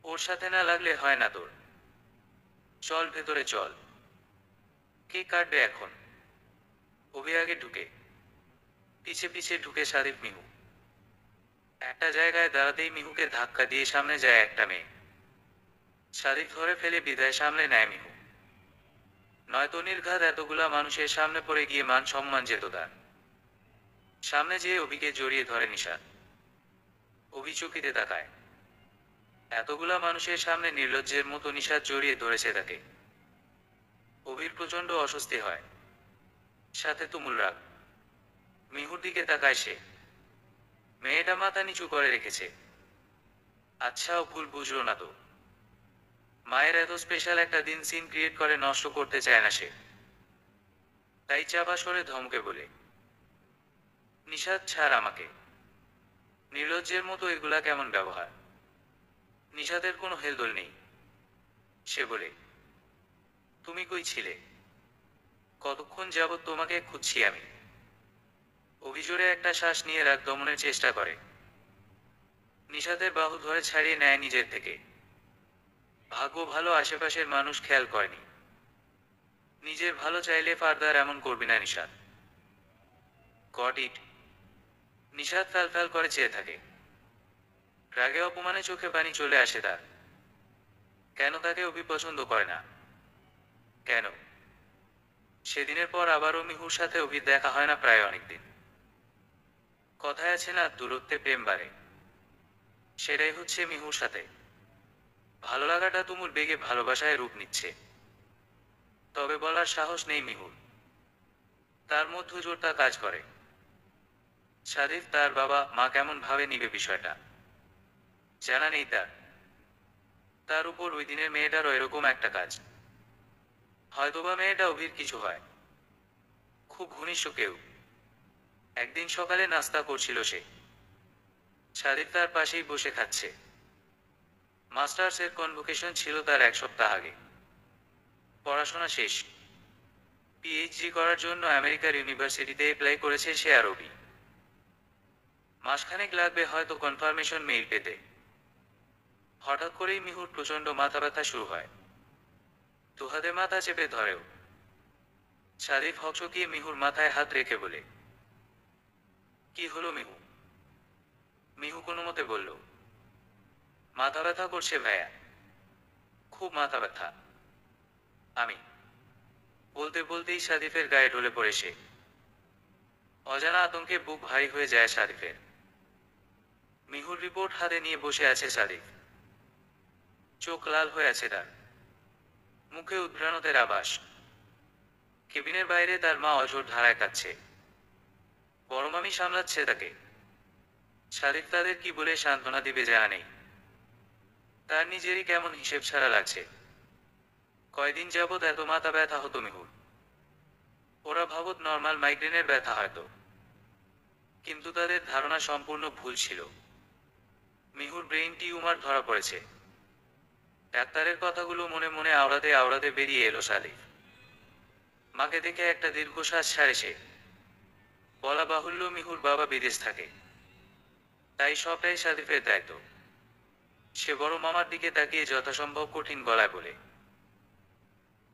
ওর সাথে না লাগলে হয় না তোর। চল ভেতরে চল। কে কাটবে এখন? অভি আগে ঢুকে। পিছে পিছে ঢুকে সাদিক মিহু। একটা জায়গায় দাঁড়াতেই মিহুকে ধাক্কা দিয়ে সামনে যায় একটা মেয়ে। সাদিক ধরে ফেলে বিদায় সামলে নেয় মিহু। নয়তো নির্ঘাত এতগুলা মানুষের সামনে পড়ে গিয়ে মান সম্মান যেত তার। সামনে যেয়ে অভিকে জড়িয়ে ধরে নিশাদ। অভি চকিতে তাকায়। এতগুলা মানুষের সামনে নির্লজ্জের মতো নিশাদ জড়িয়ে ধরেছে তাকে। অভির প্রচণ্ড অস্বস্তি হয়, সাথে তুমুল রাগ। মিহুর দিকে তাকায় সে। মেয়েটা মাথা নিচু করে রেখেছে। আচ্ছা, ও ভুল বুঝলো না তো? মায়ের এত স্পেশাল একটা দিন সিন ক্রিয়েট করে নষ্ট করতে চায় না সে। তাই চাপা সরে ধমকে বলে, নিশাদ ছাড় আমাকে। নির্লজ্জের মতো এগুলা কেমন ব্যবহার? নিশাদের কোনো হেলদোল নেই। সে বলে, তুমি কই ছিলে? কতক্ষণ যাবৎ তোমাকে খুঁজছি আমি। অভিজোরে একটা শ্বাস নিয়ে রাগ দমনের চেষ্টা করে। নিশাদের বাহু ধরে ছাড়িয়ে নেয় নিজের থেকে। ভাগ্য ভালো আশেপাশের মানুষ খেয়াল করেনি। নিজের ভালো চাইলে ফারদার এমন করবি না নিশাদ। Got it. নিশাদ ফ্যাল করে চেয়ে থাকে। রাগে অপমানে চোখে পানি চলে আসে তার। কেন তাকে অভি পছন্দ করে না? কেন? সেদিনের পর আবারও মিহুর সাথে অভির দেখা হয় না প্রায় অনেকদিন। কথায় আছে না, দূরত্বে প্রেম বাড়ে। সেটাই হচ্ছে মিহুর সাথে। ভালো লাগাটা তুমুল বেগে ভালোবাসায় রূপ নিচ্ছে। তবে বলার সাহস নেই মিহুর। তার মধ্য জোরটা কাজ করে। সাদিক তার বাবা মা কেমন ভাবে নিবে বিষয়টা জানা নেই তার। তার উপর ওই দিনের মেয়েটারও এরকম একটা কাজ। হয়তোবা মেয়েটা অভির কিছু হয়, খুব ঘনিষ্ঠ কেউ। একদিন সকালে নাস্তা করছিল সে। সাদিক তার পাশেই বসে খাচ্ছে। মাস্টার্স এর কনভোকেশন ছিল তার 1 সপ্তাহ আগে। পড়াশোনা শেষ। পিএইচডি করার জন্য আমেরিকার ইউনিভার্সিটিতে অ্যাপ্লাই করেছে সে আর অভি। মাসখানেক লাগবে হয়তো কনফার্মেশন মেইল পেতে। হঠাৎ করেই মিহুর প্রচণ্ড মাথা ব্যথা শুরু হয়। দুহাতে মাথা চেপে ধরেও। সাদিক হকচকিয়ে মিহুর মাথায় হাত রেখে বলে, কি হলো মিহু? মিহু কোনো মতে বলল, মাথা ব্যথা করছে ভাইয়া, খুব মাথা ব্যথা। আমি বলতে বলতেই সাদিফের গায়ে ঢলে পড়ে সে। অজানা আতঙ্কে বুক ভারী হয়ে যায় সাদিফের। মিহুর রিপোর্ট হাতে নিয়ে বসে আছে সাদিফ। চোখ লাল হয়ে আছে তার। মুখে উদ্ভ্রান্তের আভাস। কেবিনের বাইরে তার মা অঝোর ধারায় কাঁদছে। বড় মামি সামলাচ্ছে তাকে। সাদিক তাদের কি বলে সান্ত্বনা দিবে জানা নেই। তার নিজেরই কেমন হিসেব ছাড়া লাগছে। কয়দিন যাবৎ এত মাথা ব্যথা হতো মিহুর। ওরা ভাবত নর্মাল মাইগ্রেনের ব্যথা হয়তো, কিন্তু তাদের ধারণা সম্পূর্ণ ভুল ছিল। মিহুর ব্রেইন টিউমার ধরা পড়েছে। ডাক্তারের কথাগুলো মনে মনে আওড়াতে আওড়াতে বেরিয়ে এলো সাদিক। মাকে দেখে একটা দীর্ঘশ্বাস ছাড়ে সে। বলা বাহুল্য মিহুর বাবা বিদেশ থাকে, তাই সবটাই সাদিফের দায়িত্ব। সে বড় মামার দিকে তাকিয়ে যথাসম্ভব কঠিন গলায় বলে,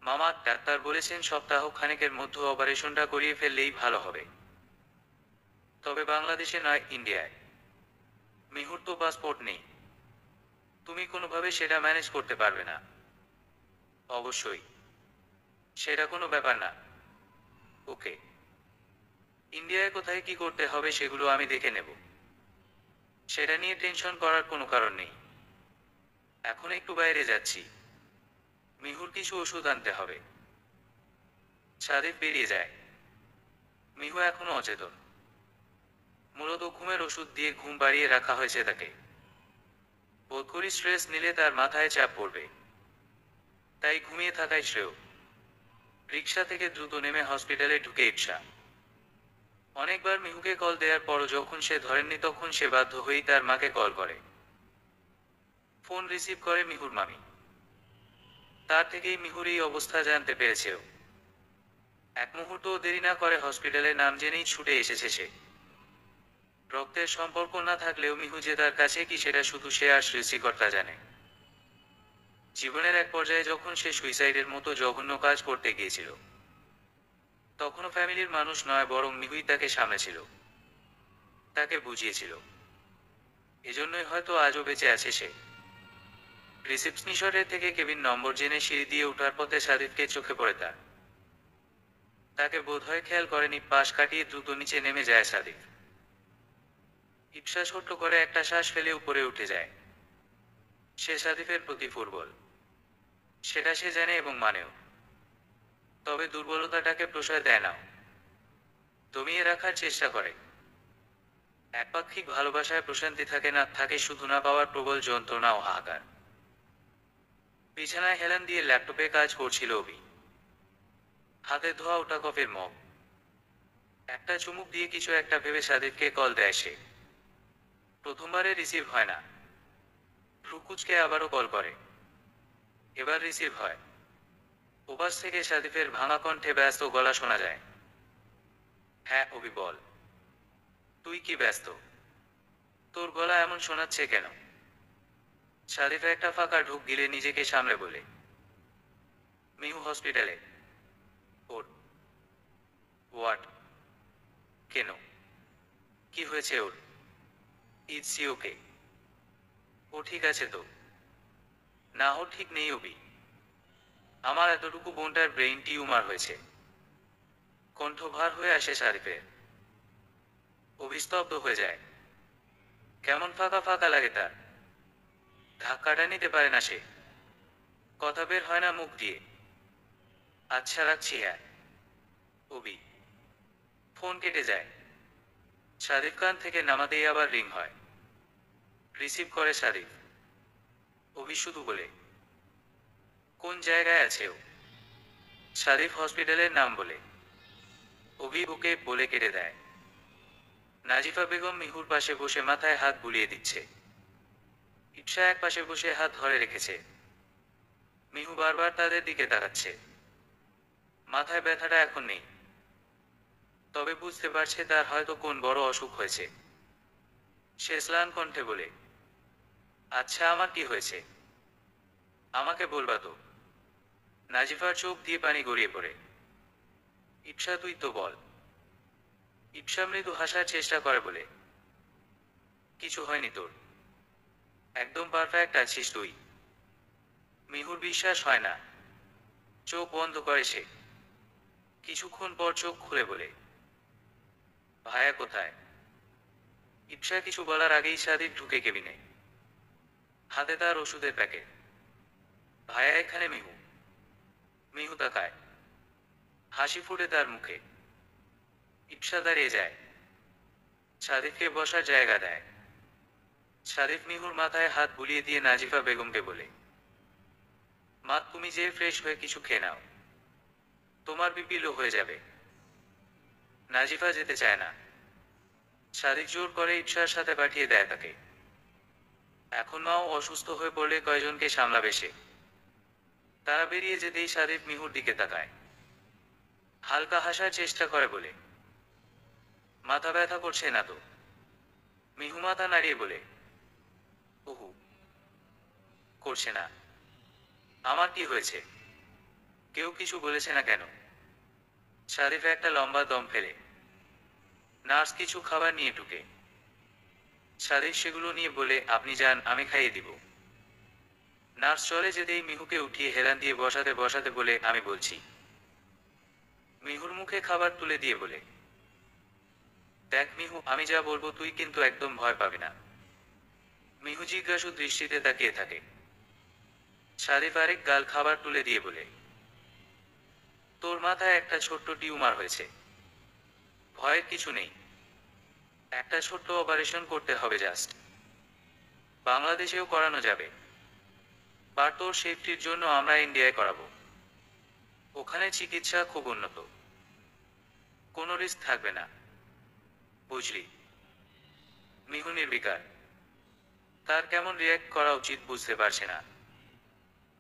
মামা, ডাক্তার বলেছেন সপ্তাহ খানেকের মধ্যে অপারেশনটা করিয়ে ফেললেই ভালো হবে। তবে বাংলাদেশে নয়, ইন্ডিয়ায়। মিহুর তো পাসপোর্ট নেই, তুমি কোনোভাবে সেটা ম্যানেজ করতে পারবে না? অবশ্যই, সেটা কোনো ব্যাপার না। ওকে, ইন্ডিয়ায় কোথায় কি করতে হবে সেগুলো আমি দেখে নেব, সেটা নিয়ে টেনশন করার কোনো কারণ নেই। এখন একটু বাইরে যাচ্ছি, মিহুর কিছু ওষুধ আনতে হবে। সাদিফ বেরিয়ে যায়। মিহু এখনো অচেতন, মূলত ঘুমের ওষুধ দিয়ে ঘুম বাড়িয়ে রাখা হয়েছে তাকে। বোধ করি স্ট্রেস নিলে তার মাথায় চাপ পড়বে, তাই ঘুমিয়ে থাকাই শ্রেয়। রিক্সা থেকে দ্রুত নেমে হসপিটালে ঢুকে ইপসা। অনেকবার মিহুকে কল দেওয়ার পরও যখন সে ধরেননি তখন সে বাধ্য হয়েই তার মাকে কল করে। ফোন রিসিভ করে মিহুর মামি। তার থেকেই মিহুর এই অবস্থা জানতে পেরেছেও। এক মুহূর্তও দেরি না করে হসপিটালে নাম জেনেই ছুটে এসেছে সে। রক্তের সম্পর্ক না থাকলেও মিহু যে তার কাছে কি সেটা শুধু সে আর সৃষ্টিকর্তা জানে। জীবনের এক পর্যায়ে যখন সে সুইসাইডের মতো জঘন্য কাজ করতে গিয়েছিল, তখনও ফ্যামিলির মানুষ নয় বরং মিহুই তাকে সামলেছিল, তাকে বুঝিয়েছিল। এজন্যই হয়তো আজও বেঁচে আছে সে। রিসেপশনিস্টের থেকে কেবিন নম্বর জেনে সিঁড়ি দিয়ে ওঠার পথে সাদিফকে চোখে পড়ে তার। তাকে বোধহয় খেয়াল করেনি, পাশ কাটিয়ে দ্রুত নিচে নেমে যায় সাদিফ। ইপসা ছোট্ট করে একটা শ্বাস ফেলে উপরে উঠে যায়। সে সাদিফের প্রতি দুর্বল, সেটা সে জানে এবং মানেও। তবে দুর্বলতাটাকে প্রশ্রয় দেয় না, দমিয়ে রাখার চেষ্টা করে। একপাক্ষিক ভালোবাসায় প্রশান্তি থাকে না, থাকে শুধু না পাওয়ার প্রবল যন্ত্রণা ও হাহাকার। বিছানায় হেলান দিয়ে ল্যাপটপে কাজ করছিল অভি। হাতে ধোয়া ওটা কফির মগ। একটা চুমুক দিয়ে কিছু একটা ভেবে সাদিফকে কল দেয় সে। প্রথমবারে রিসিভ হয় না। ভ্রুকুচকে আবারও কল করে। এবার রিসিভ হয়। ওপাশ থেকে সাদিফের ভাঙা কণ্ঠে ব্যস্ত গলা শোনা যায়। হ্যাঁ অভি বল। তুই কি ব্যস্ত? তোর গলা এমন শোনাচ্ছে কেন? সাদিফ একটা ফাঁকা ঢুক গিলে নিজেকে সামলে বলে। মিহু হসপিটালে। ওর? হোয়াট? কেন? কি হয়েছে ওর? ইজ সি ওকে? ও ঠিক আছে তো? না ও ঠিক নেই অভি। আমার এতটুকু বোনটার ব্রেইন টিউমার হয়েছে। কণ্ঠ ভার হয়ে আসে সারিফের। অভিস্তব্ধ হয়ে যায়। কেমন ফাঁকা ফাঁকা লাগে তার। ধাক্কাটা নিতে পারে না সে। কথা বের হয় না মুখ দিয়ে। আচ্ছা রাখছি হ্যাঁ। অভি। ফোন কেটে যায়। সারিফ কান থেকে নামাতেই আবার রিং হয়। রিসিভ করে সারিফ। অভি শুধু বলে, কোন জায়গায় আছে ও? সারিফ হসপিটালের নাম বলে। অভি ওকে বলে কেটে দেয়। নাজিফা বেগম মিহুর পাশে বসে মাথায় হাত বুলিয়ে দিচ্ছে। ইপসা এক পাশে বসে হাত ধরে রেখেছে। মিহু বারবার তাদের দিকে তাকাচ্ছে। মাথায় ব্যথাটা এখন নেই, তবে বুঝতে পারছে তার হয়তো কোন বড় অসুখ হয়েছে। সে স্নান কণ্ঠে বলে, আচ্ছা আমার কি হয়েছে? আমাকে বলবা তো? নাজিফার চোখ দিয়ে পানি গড়িয়ে পড়ে। ইপসা তুই তো বল। ইপসা মৃদু হাসার চেষ্টা করে বলে, কিছু হয়নি তোর, একদম পারফেক্ট আছিস তুই। মিহুর বিশ্বাস হয় না। চোখ বন্ধ করে সে। কিছুক্ষণ পর চোখ খুলে বলে, ভায়া কোথায়? ইপসা কিছু বলার আগেই সাদিক ঢুকে কেবিনে। হাতে তার ওষুধের প্যাকেট। ভায়া এখানে মিহু। মিহু তাকায়। হাসি ফুটে তার মুখে। ইপসা দাঁড়িয়ে যায়। সাদিফকে বসার জায়গা দেয়। সাদিফ মিহুর মাথায় হাত বুলিয়ে দিয়ে নাজিফা বেগমকে বলে, মা তুমি যে ফ্রেশ হয়ে কিছু খেয়ে নাও, তোমার বিপি লো হয়ে যাবে। নাজিফা যেতে চায় না। সাদিক জোর করে ইপসার সাথে পাঠিয়ে দেয় তাকে। এখন মাও অসুস্থ হয়ে পড়লে কয়জনকে সামলাবে সে? তারা বেরিয়ে যেতেই সাদিফ মিহুর দিকে তাকায়। হালকা হাসার চেষ্টা করে বলে, মাথা ব্যথা করছে না তো? মিহু মাথা নাড়িয়ে বলে, ওহু, করছে না। আমার কি হয়েছে? কেউ কিছু বলেছে না কেন? সাদিফ একটা লম্বা দম ফেলে। নার্স কিছু খাবার নিয়ে ঢুকে। সাদিক সেগুলো নিয়ে বলে, আপনি যান, আমি খাইয়ে দিব। নার্স চলে যেতেই মিহুকে উঠিয়ে হেলান দিয়ে বসাতে বসাতে বলে, আমি বলছি। মিহুর মুখে খাবার তুলে দিয়ে বলে, দেখ মিহু, আমি যা বলবো তুই কিন্তু একদম ভয় পাবি না। মিহু জিজ্ঞাসু দৃষ্টিতে তাকিয়ে থাকে। সাদিফ আরেক গাল খাবার তুলে দিয়ে বলে, তোর মাথায় একটা ছোট্ট টিউমার হয়েছে, ভয়ের কিছু নেই। একটা ছোট্ট অপারেশন করতে হবে জাস্ট। বাংলাদেশেও করানো যাবে, বা তোর সেফটির জন্য আমরা ইন্ডিয়ায় করাবো। ওখানে চিকিৎসা খুব উন্নত, কোনো রিস্ক থাকবে না, বুঝলি? মিহু নির্বিকার, তার কেমন রিয়্যাক্ট করা উচিত বুঝতে পারছে না।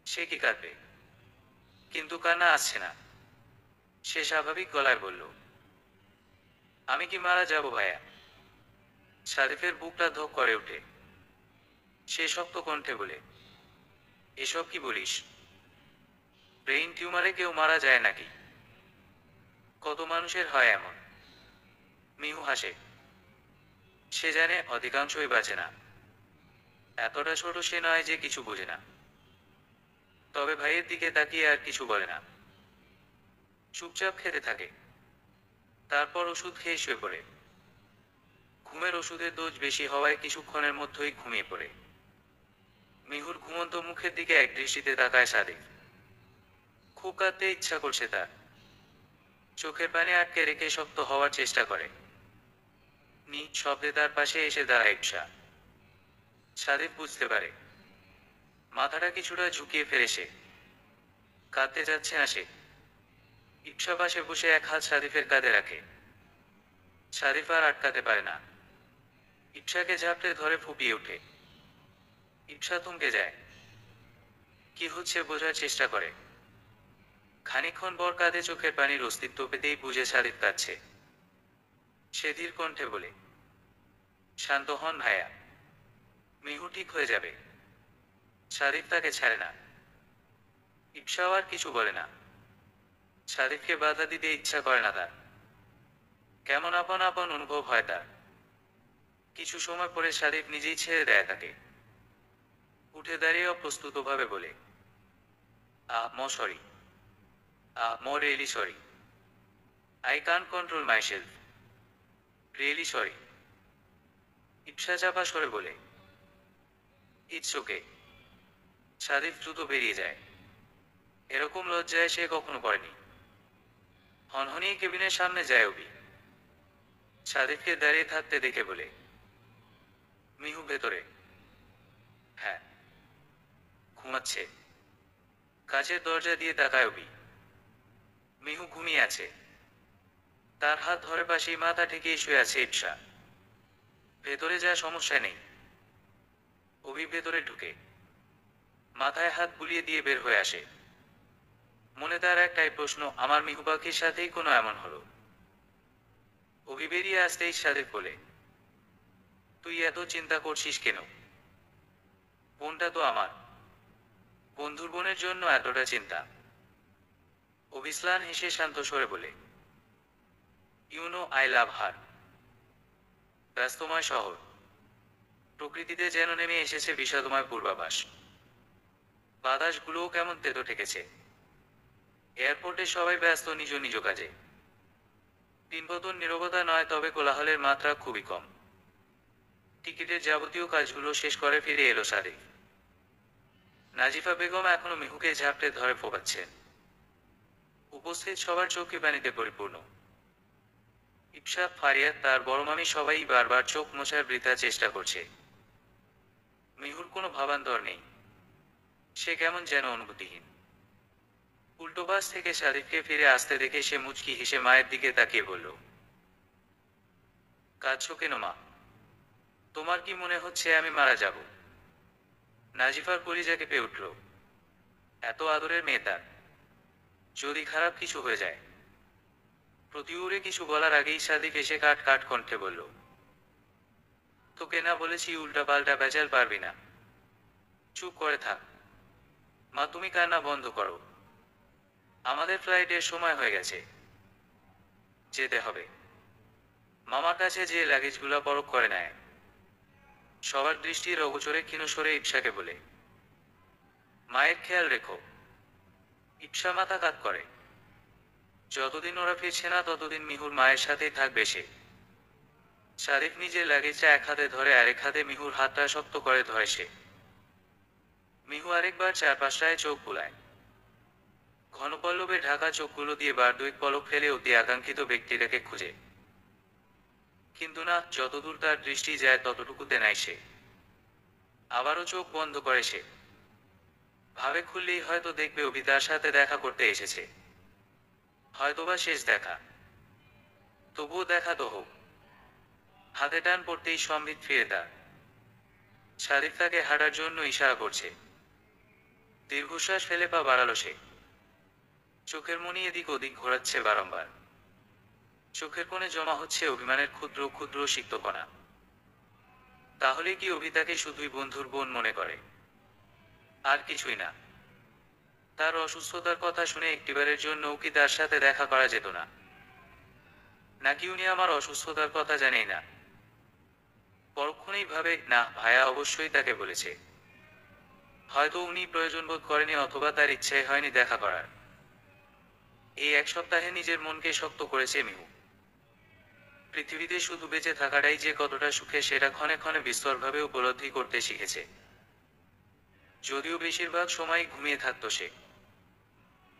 সে কি কাঁদবে, কিন্তু কান্না আসছে না। সে স্বাভাবিক গলায় বলল, আমি কি মারা যাব ভাইয়া? সারিফের বুকটা ধক করে ওঠে। সে শক্ত কণ্ঠে বলে, এসব কি বলিস? ব্রেইন টিউমারে কেউ মারা যায় নাকি? কত মানুষের হয় এমন। মিহু হাসে। সে জানে অধিকাংশই বাঁচে না। এতটা ছোট সে নয় যে কিছু বোঝে না। তবে ভাইয়ের দিকে তাকিয়ে আর কিছু বলে না। চুপচাপ খেতে থাকে। তারপর ওষুধ খেয়ে শুয়ে পড়ে। ঘুমের ওষুধের ডোজ বেশি হওয়ায় কিছুক্ষণের মধ্যেই ঘুমিয়ে পড়ে। মিহুর ঘুমন্ত মুখের দিকে এক দৃষ্টিতে তাকায় সাদিক। খুব কাঁদতে ইচ্ছা করছে তার। চোখের পানি আটকে রেখে শক্ত হওয়ার চেষ্টা করে। শব্দে তার পাশে এসে দাঁড়ায় ইপসা। সাদিক বুঝতে পারে। মাথাটা কিছুটা ঝুঁকিয়ে ফেলে সে। কাঁদতে যাচ্ছে না সে। ইপসা পাশে বসে এক হাত সাদিফের কাঁধে রাখে। সাদিফ আর আটকাতে পারে না। ইপসাকে ঝাপটে ধরে ফুপিয়ে ওঠে। ইপসা থমকে যায়। কি হচ্ছে বোঝার চেষ্টা করে। খানিকক্ষণ পর কাঁধে চোখের পানির অস্তিত্ব পেতেই বুঝে সাদিফ কাঁদছে। সে ধীর কণ্ঠে বলে, শান্ত হন ভাইয়া, মিহু ঠিক হয়ে যাবে। সাদিফ তাকে ছাড়ে না। ইপসাও আর কিছু বলে না। সাদিফকে বাধা দিতে ইচ্ছা করে না তার। কেমন আপন আপন অনুভব হয় তার। কিছু সময় পরে সাদিফ নিজেই ছেড়ে দেয় তাকে। উঠে দাঁড়িয়ে অপ্রস্তুতভাবে বলে, sorry, really sorry. I can't control myself, really sorry. Ipsa চাপা সরে বলে, ইটস ওকে। সাদিফ দ্রুত বেরিয়ে যায়। এরকম লজ্জায় সে কখনো পড়েনি। হনহনিয়ে কেবিনের সামনে যায় অবি। সাদিফকে দাঁড়িয়ে থাকতে দেখে বলে, মিহু ভেতরে? হ্যাঁ, ঘুমাচ্ছে। কাচের দরজা দিয়ে তাকায় অবি। মিহু ঘুমিয়ে আছে। তার হাত ধরে পাশেই মাথা ঠেকিয়ে শুয়ে আছে ইপসা। ভেতরে যা সমস্যা নেই। অবি ভেতরে ঢুকে মাথায় হাত বুলিয়ে দিয়ে বের হয়ে আসে। মনে তার একটাই প্রশ্ন, আমার মিহু পাখির সাথেই কোনো এমন হলো? অভি বেরিয়ে আসতেই সাদেক বলে, তুই এত চিন্তা করছিস কেন? বোনটা তো আমার। বন্ধুর বোনের জন্য এতটা চিন্তা? অভিস্লান হেসে শান্ত স্বরে বলে, ইউ নো আই লাভ হার। ব্যস্তময় শহর। প্রকৃতিতে যেন নেমে এসেছে বিষাদময় পূর্বাভাস। বাতাসগুলোও কেমন তেতো ঠেকেছে। এয়ারপোর্টে সবাই ব্যস্ত নিজ নিজ কাজে। দিনপতন নীরবতা নয়, তবে কোলাহলের মাত্রা খুবই কম। টিকিটের যাবতীয় কাজগুলো শেষ করে ফিরে এলো সাদিক। নাজিফা বেগম এখনো মিহুকে ঝাপটে ধরে ফোপাচ্ছেন। উপস্থিত সবার চোখে পানিতে পরিপূর্ণ। ইপসা, ফারিয়া, তার বড় মামি সবাই বারবার চোখ মোছার বৃথা চেষ্টা করছে। মিহুর কোনো ভাবান্তর নেই। সে কেমন যেন অনুভূতিহীন। উল্টো থেকে সাদিককে ফিরে আসতে দেখে সে মুচকি হেসে মায়ের দিকে তাকিয়ে বলল, কাঁদছো কেন মা? তোমার কি মনে হচ্ছে আমি মারা যাব? নাজিফার কলিজা কেঁপে উঠল। এত আদরের মেয়ে তার, যদি খারাপ কিছু হয়ে যায়। প্রতিউরে কিছু বলার আগেই সাদিক এসে কাট কাট কণ্ঠে বলল, তোকে না বলেছি উল্টা পাল্টা বেজাল পারবি না। চুপ করে থাক মা, তুমি কান্না বন্ধ করো। আমাদের ফ্লাইটের সময় হয়ে গেছে, যেতে হবে। মামার কাছে যে লাগেজগুলো পরখ করে নেয়। সবার দৃষ্টির অগোচরে ক্ষীণস্বরে ইপসাকে বলে, মায়ের খেয়াল রেখো। ইপসা মাথা কাত করে। যতদিন ওরা ফিরছে না ততদিন মিহুর মায়ের সাথেই থাকবে সে। শারিফ নিজের লাগেজটা এক হাতে ধরে আরেক হাতে মিহুর হাতটা শক্ত করে ধরে সে। মিহু আরেকবার চারপাশটায় চোখ বুলায়। ঘন পল্লবে ঢাকা চোখগুলো দিয়ে বার দুয়েক পলক ফেলে অতি আকাঙ্ক্ষিত ব্যক্তিটাকে খুঁজে। কিন্তু না, যতদূর তার দৃষ্টি যায় ততটুকুতে নাই সে। আবারও চোখ বন্ধ করে সে। ভাবে খুললেই হয়তো দেখবে অভি তার সাথে দেখা করতে এসেছে। হয়তোবা শেষ দেখা। তবুও দেখা তো হোক। হাতে টান পড়তেই সম্বিত ফিরে তার। শারিফ তাকে হাঁটার জন্য ইশারা করছে। দীর্ঘশ্বাস ফেলে পা বাড়ালো সে। চোখের মনি এদিক ওদিক ঘোরাচ্ছে বারংবার। চোখের কোণে জমা হচ্ছে অভিমানের ক্ষুদ্র ক্ষুদ্র সিক্তকণা। তাহলে কি অভি তাকে শুধুই বন্ধুর বোন মনে করে, আর কিছুই না? তার অসুস্থতার কথা শুনে একটিবারের জন্যও কি তার সাথে দেখা করা যেত না? নাকি উনি আমার অসুস্থতার কথা জানেই না? পরক্ষণেই ভাবে, না, ভায়া অবশ্যই তাকে বলেছে। হয়তো উনি প্রয়োজন বোধ করেনি, অথবা তার ইচ্ছাই হয়নি দেখা করার। এই এক সপ্তাহে নিজের মনকে শক্ত করেছে মিহু। পৃথিবীতে শুধু বেঁচে থাকাটাই যে কতটা সুখে সেটা ক্ষণে ক্ষণে বিস্তরভাবে উপলব্ধি করতে শিখেছে। যদিও বেশিরভাগ সময় ঘুমিয়ে থাকতো সে।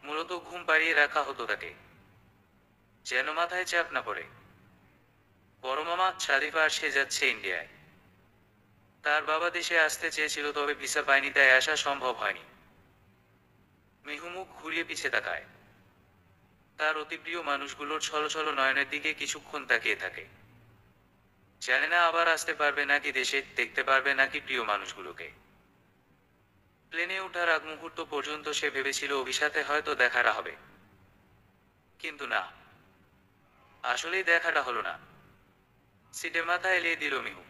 মূলত ঘুম পাড়িয়ে রাখা হতো তাকে, যেন মাথায় চাপ না পড়ে। বড় মামা শারিফ আর সে যাচ্ছে ইন্ডিয়ায়। তার বাবা দেশে আসতে চেয়েছিল, তবে ভিসা পায়নি, তাই আসা সম্ভব হয়নি। মিহু মুখ ঘুরিয়ে পিছে তাকায়। তার অতি প্রিয় মানুষগুলোর ছলছল নয়নের দিকে কিছুক্ষণ তাকিয়ে থাকে। জানে না আবার আসতে পারবে নাকি, দেশে দেখতে পারবে নাকি প্রিয় মানুষগুলোকে। প্লেনে ওঠার আগ মুহূর্ত পর্যন্ত সে ভেবেছিল অভিসাথে হয়তো দেখাটা হবে। কিন্তু না, আসলেই দেখাটা হলো না। সিটে মাথা এলিয়ে দিল মিহু।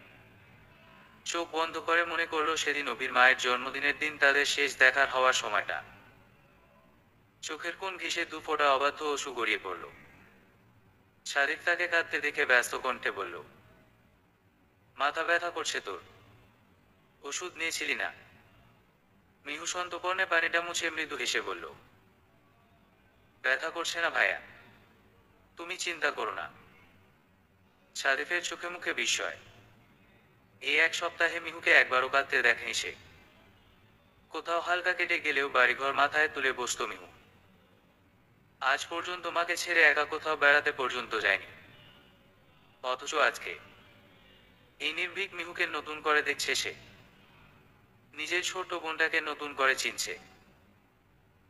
চোখ বন্ধ করে মনে করলো সেদিন অভির মায়ের জন্মদিনের দিন তাদের শেষ দেখার হওয়ার সময়টা। চোখের কোণ ঘেঁষে দু ফোঁটা অবাধ্য অশ্রু গড়িয়ে পড়ল। শারিফ তাকে কাঁদতে দেখে ব্যস্ত কণ্ঠে বলল, মাথা ব্যথা করছে তোর? ওষুধ নিয়েছিলি না? মিহু সন্তর্পণে পানিটা মুছে মৃদু হেসে বলল, ব্যথা করছে না ভাইয়া, তুমি চিন্তা করো না। শারিফের চোখে মুখে বিস্ময়। এই এক সপ্তাহে মিহুকে একবারও কাঁদতে দেখেনি সে। কোথাও হালকা কেটে গেলেও বাড়িঘর মাথায় তুলে বসত মিহু। আজ পর্যন্ত মাকে ছেড়ে একা কোথাও বেড়াতে পর্যন্ত যায়নি। অথচ আজকে এই নির্ভীক মিহুকে নতুন করে দেখছে সে। নিজের ছোট বোনটাকে নতুন করে চিনছে।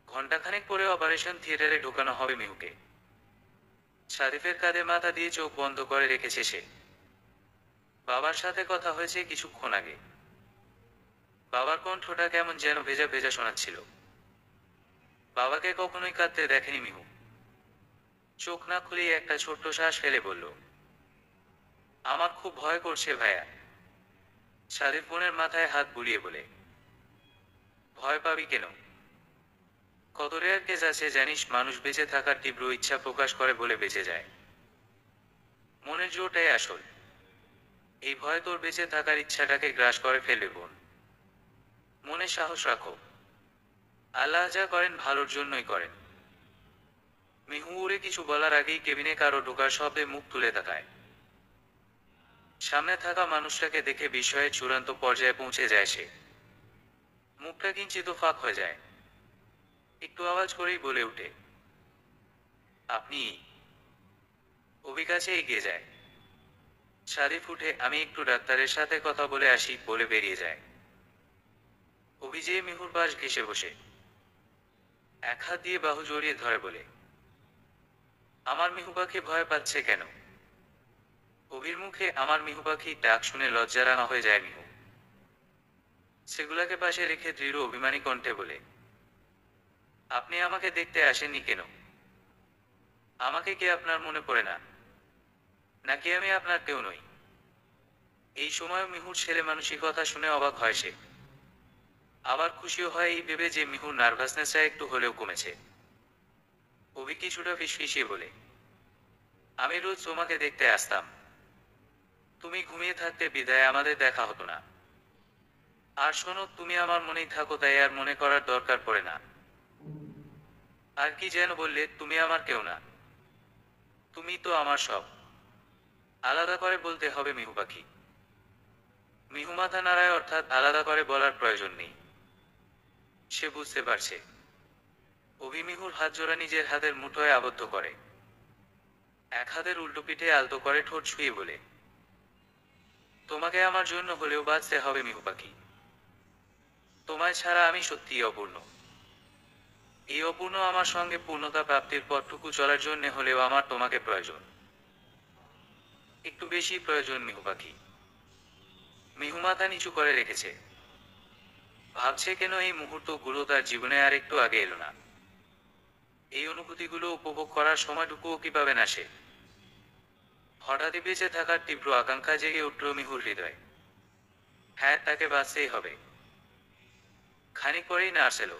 ঘণ্টাখানেক পরে অপারেশন থিয়েটারে ঢোকানো হবে মিহুকে। শারিফের কাঁধে মাথা দিয়ে চোখ বন্ধ করে রেখেছে সে। বাবার সাথে কথা হয়েছে কিছুক্ষণ আগে। বাবার কণ্ঠটা কেমন যেন ভেজা ভেজা শোনাচ্ছিল। বাবাকে কখনোই কাঁদতে দেখেনি মিহু। চোখ না খুলেই একটা ছোট্ট শ্বাস ফেলে বলল, আমার খুব ভয় করছে ভাইয়া। শারিফ বোনের মাথায় হাত বুলিয়ে বলে, ভয় পাবি কেন? কত রেয়ার কেস আছে জানিস, মানুষ বেঁচে থাকার তীব্র ইচ্ছা প্রকাশ করে বলে বেঁচে যায়। মনের জোরটাই আসল। এই ভয় তোর বেঁচে থাকার ইচ্ছাটাকে গ্রাস করে ফেলবে বোন। মনে সাহস রাখো। আল্লাহ যা করেন ভালোর জন্যই করেন। মিহু উড়ে কিছু বলার আগেই কেবিনে কারো ঢোকার শব্দে মুখ তুলে তাকায়। সামনে থাকা মানুষটাকে দেখে বিস্ময়ের চূড়ান্ত পর্যায়ে পৌঁছে যায় সে। মুখটা কিঞ্চিত ফাঁক হয়ে যায়। একটু আওয়াজ করেই বলে ওঠে, আপনি? অভি কাছে এগিয়ে যায়। শারিফ উঠে, আমি একটু ডাক্তারের সাথে কথা বলে আসি বলে বেরিয়ে যায়। অভি যেয়ে মিহুর পাশ ঘেঁষে বসে এক হাত দিয়ে বাহু জড়িয়ে ধরে বলে, আমার মিহু পাখি ভয় পাচ্ছে কেন? অভির মুখে আমার মিহু পাখি ডাক শুনে লজ্জারাঙা হয়ে যায় মিহু। সেগুলাকে পাশে রেখে দৃঢ় অভিমানী কণ্ঠে বলে, আপনি আমাকে দেখতে আসেননি কেন? আমাকে কি আপনার মনে পড়ে না? নাকি আমি আপনার কেউ নই? এই সময় মিহুর ছেলে মানসিকতা শুনে অবাক হয় সে। আবার খুশিও হয় এই ভেবে যে মিহুর নার্ভাসনেসটা একটু হলেও কমেছে। অভি কিছুটা ফিসফিসিয়ে বলে, আমি রোজ তোমাকে দেখতে আসতাম। তুমি ঘুমিয়ে থাকতে বিদায় আমাদের দেখা হতো না। আর শোনো, তুমি আমার মনেই থাকো, তাই আর মনে করার দরকার পড়ে না। আর কি যেন বললে, তুমি আমার কেউ না, তুমি তো আমার সব। আলাদা করে বলতে হবে মিহু পাখি। মিহু মাথা নাড়ায়, অর্থাৎ আলাদা করে বলার প্রয়োজন নেই। সে বুঝতে পারছে। অভি মিহুর হাত জোড়া নিজের হাতের মুঠোয় আবদ্ধ করে। এক হাতের উল্টো পিঠে আলতো করে ঠোঁট ছুঁয়ে বলে, তোমাকে আমার জন্য হলেও বাঁচতে হবে মিহু পাখি। তোমায় ছাড়া আমি সত্যিই অপূর্ণ। এই অপূর্ণ আমার সঙ্গে পূর্ণতা প্রাপ্তির পথটুকু চলার জন্য হলেও আমার তোমাকে প্রয়োজন। একটু বেশি প্রয়োজন মিহু পাখি। মিহু মাথা নিচু করে রেখেছে। ভাবছে কেন এই মুহূর্তগুলো তার জীবনে আর একটু আগে এলো না। এই অনুভূতিগুলো উপভোগ করার সময়টুকুও কি পাবে না সে? হঠাৎই বেঁচে থাকার তীব্র আকাঙ্ক্ষা জেগে উঠল মিহুর হৃদয়ে। হ্যাঁ, তাকে বাঁচতেই হবে। খানিক পরেই নার্স এলো।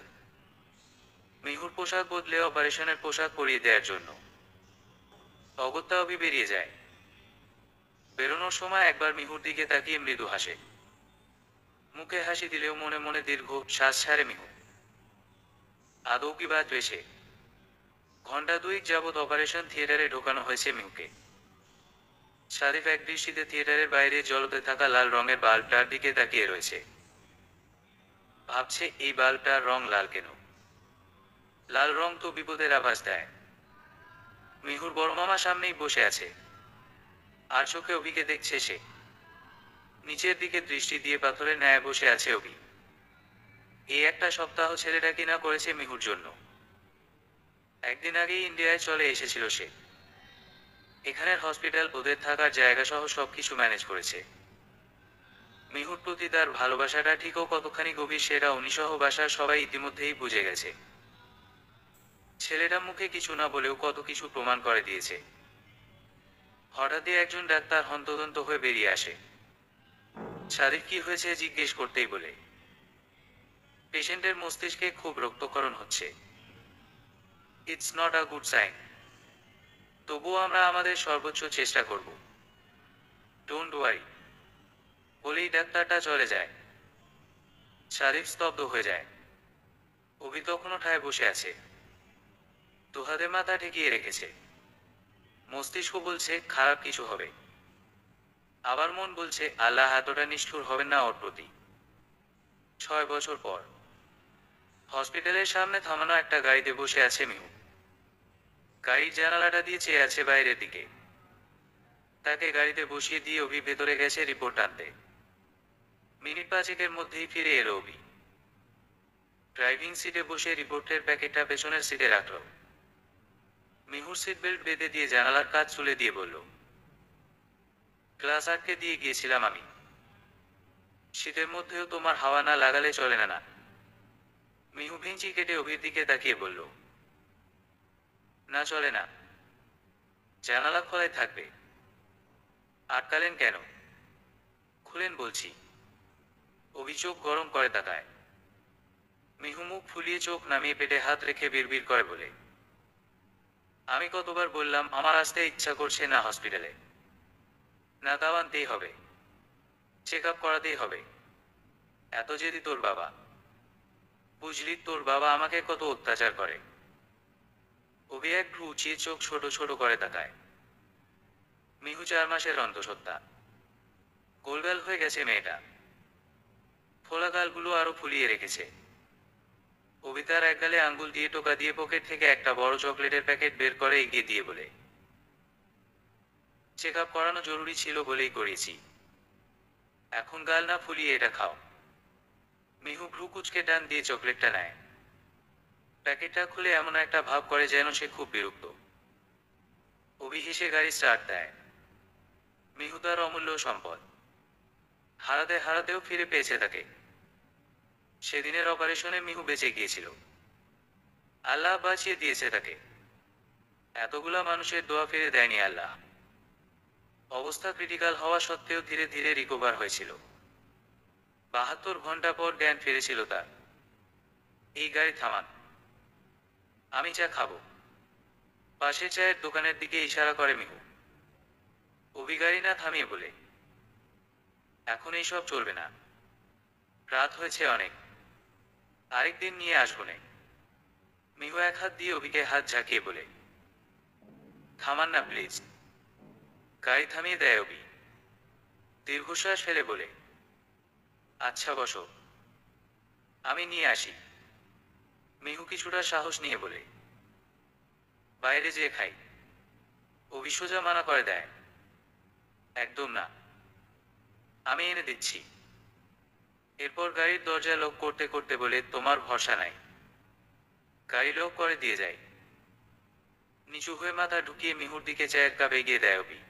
মিহুর পোশাক বদলে অপারেশনের পোশাক পরিয়ে দেওয়ার জন্য। অগত্যা অভি বেরিয়ে যায়। বেরোনোর সময় একবার মিহুর দিকে তাকিয়ে মৃদু হাসে। মুখে হাসি দিলেও মনে মনে দীর্ঘ শ্বাস ছাড়ে মিহু। আদৌ কি বাঁচবে সে? ঘন্টা দুয়েক যাবৎ অপারেশন থিয়েটারে ঢোকানো হয়েছে মিহুকে। শারিফ এক দৃষ্টিতে থিয়েটারের বাইরে জ্বলতে থাকা লাল রঙের বাল্বটার দিকে তাকিয়ে রয়েছে। ভাবছে, এই বাল্বটার রং লাল কেন? লাল রং তো বিপদের আভাস দেয়। মিহুর বড় মামা সামনেই বসে আছে। আর চোখে অভিকে দেখছে সে। নিচের দিকে দৃষ্টি দিয়ে পাথরের ন্যায় বসে আছে অভি। এই একটা সপ্তাহ ছেলেটা কিনা করেছে মিহুর জন্য। একদিন আগেই ইন্ডিয়ায় চলে এসেছিল সে। এখানের হসপিটাল, ওদের থাকার জায়গা সহ সবকিছু ম্যানেজ করেছে। মিহুর প্রতি তার ভালোবাসাটা ঠিকও কতখানি গভীর সেটা উনিসহ বাসার সবাই ইতিমধ্যেই বুঝে গেছে। ছেলেটা মুখে কিছু না বলেও কত কিছু প্রমাণ করে দিয়েছে। হঠাৎই একজন ডাক্তার হন্তদন্ত হয়ে বেরিয়ে আসে। শারিফ কি হয়েছে জিজ্ঞেস করতেই বলে, পেশেন্টের মস্তিষ্কে খুব রক্তক্ষরণ হচ্ছে। It's not a good sign. তবুও আমরা আমাদের সর্বোচ্চ চেষ্টা করব। Don't worry. বলেই ডাক্তারটা চলে যায়। শারিফ স্তব্ধ হয়ে যায়। অভি তখনও ঠায় বসে আছে। দুহাতে মাথা ঠেকিয়ে রেখেছে। মস্তিষ্ক বলছে খারাপ কিছু হবে। আবার মন বলছে আল্লাহ এতটা নিষ্ঠুর হবেন না ওর প্রতি। 6 বছর পর হসপিটালের সামনে থামানো একটা গাড়িতে বসে আছে মিহু। গাড়ির জানালাটা দিয়ে চেয়ে আছে বাইরের দিকে। তাকে গাড়িতে বসিয়ে দিয়ে অভি ভেতরে গেছে রিপোর্ট আনতে। মিনিট পাঁচেকের মধ্যেই ফিরে এলো অভি। ড্রাইভিং সিটে বসে রিপোর্টের প্যাকেটটা পেছনের সিটে রাখল। মিহুর সিট বেল্ট বেঁধে দিয়ে জানালার কাজ তুলে দিয়ে বলল, গ্লাস আটকে দিয়ে গিয়েছিলাম আমি। শীতের মধ্যেও তোমার হাওয়া না লাগালে চলে না। মিহু ভেঙচি কেটে অভির দিকে তাকিয়ে বলল, না চলে না। জানালা খোলাই থাকবে। আটকালেন কেন? খুলেন বলছি। অভি চোখ গরম করে তাকায়। মিহু মুখ ফুলিয়ে চোখ নামিয়ে পেটে হাত রেখে বিড়বিড় করে বলে, আমি কতবার বললাম আমার আসতে ইচ্ছা করছে না হসপিটালে। না, তাও আনতেই হবে। চেক আপ করাতেই হবে। এত জেদি তোর বাবা। বুঝলি, তোর বাবা আমাকে কত অত্যাচার করে। অভি এক ভ্রু উঁচিয়ে চোখ ছোট ছোট করে তাকায়। মিহু 4 মাসের অন্তঃসত্ত্বা। গোলগাল হয়ে গেছে মেয়েটা। ফোলা গালগুলো আরো ফুলিয়ে রেখেছে। অভি তার এক গালে আঙ্গুল দিয়ে টোকা দিয়ে পকেট থেকে একটা বড় চকলেটের প্যাকেট বের করে এগিয়ে দিয়ে বলে, চেক আপ করানো জরুরি ছিল বলেই করিয়েছি। এখন গাল না ফুলিয়ে এটা খাও। মিহু ভ্রু কুচকে টান দিয়ে চকলেটটা নেয়। প্যাকেটটা খুলে এমন একটা ভাব করে যেন সে খুব বিরক্ত। অভি হেসে গাড়ি স্টার্ট দেয়। মিহু তার অমূল্য সম্পদ। হারাতে হারাতেও ফিরে পেয়েছে তাকে। সেদিনের অপারেশনে মিহু বেঁচে গিয়েছিল। আল্লাহ বাঁচিয়ে দিয়েছে তাকে। এতগুলা মানুষের দোয়া ফিরে দেয়নি আল্লাহ। অবস্থা ক্রিটিক্যাল হওয়া সত্ত্বেও ধীরে ধীরে রিকভার হয়েছিল। 72 ঘন্টা পর জ্ঞান ফিরেছিল তার। এই গাড়ি থামান। আমি চা খাবো। পাশে চায়ের দোকানের দিকে ইশারা করে মিহু। অভি গাড়ি না থামিয়ে বলে, এখন এইসব চলবে না। রাত হয়েছে অনেক, আরেকদিন নিয়ে আসবো নে। মিহু এক হাত দিয়ে অভিকে হাত ঝাঁকিয়ে বলে, থামান না প্লিজ। গাড়ি থামিয়ে দেয় অভি। দীর্ঘশ্বাস ফেলে বলে, আচ্ছা বসো, আমি নিয়ে আসি। মিহু কিছুটা সাহস নিয়ে বলে, বাইরে যেয়ে খাই। অভি সোজা মানা করে দেয়, একদম না, আমি এনে দিচ্ছি। এরপর গাড়ির দরজা লক করতে করতে বলে, তোমার ভরসা নাই। গাড়ি লক করে দিয়ে যায়। নিচু হয়ে মাথা ঢুকিয়ে মিহুর দিকে চায়ের কাপ এগিয়ে দেয় অভি।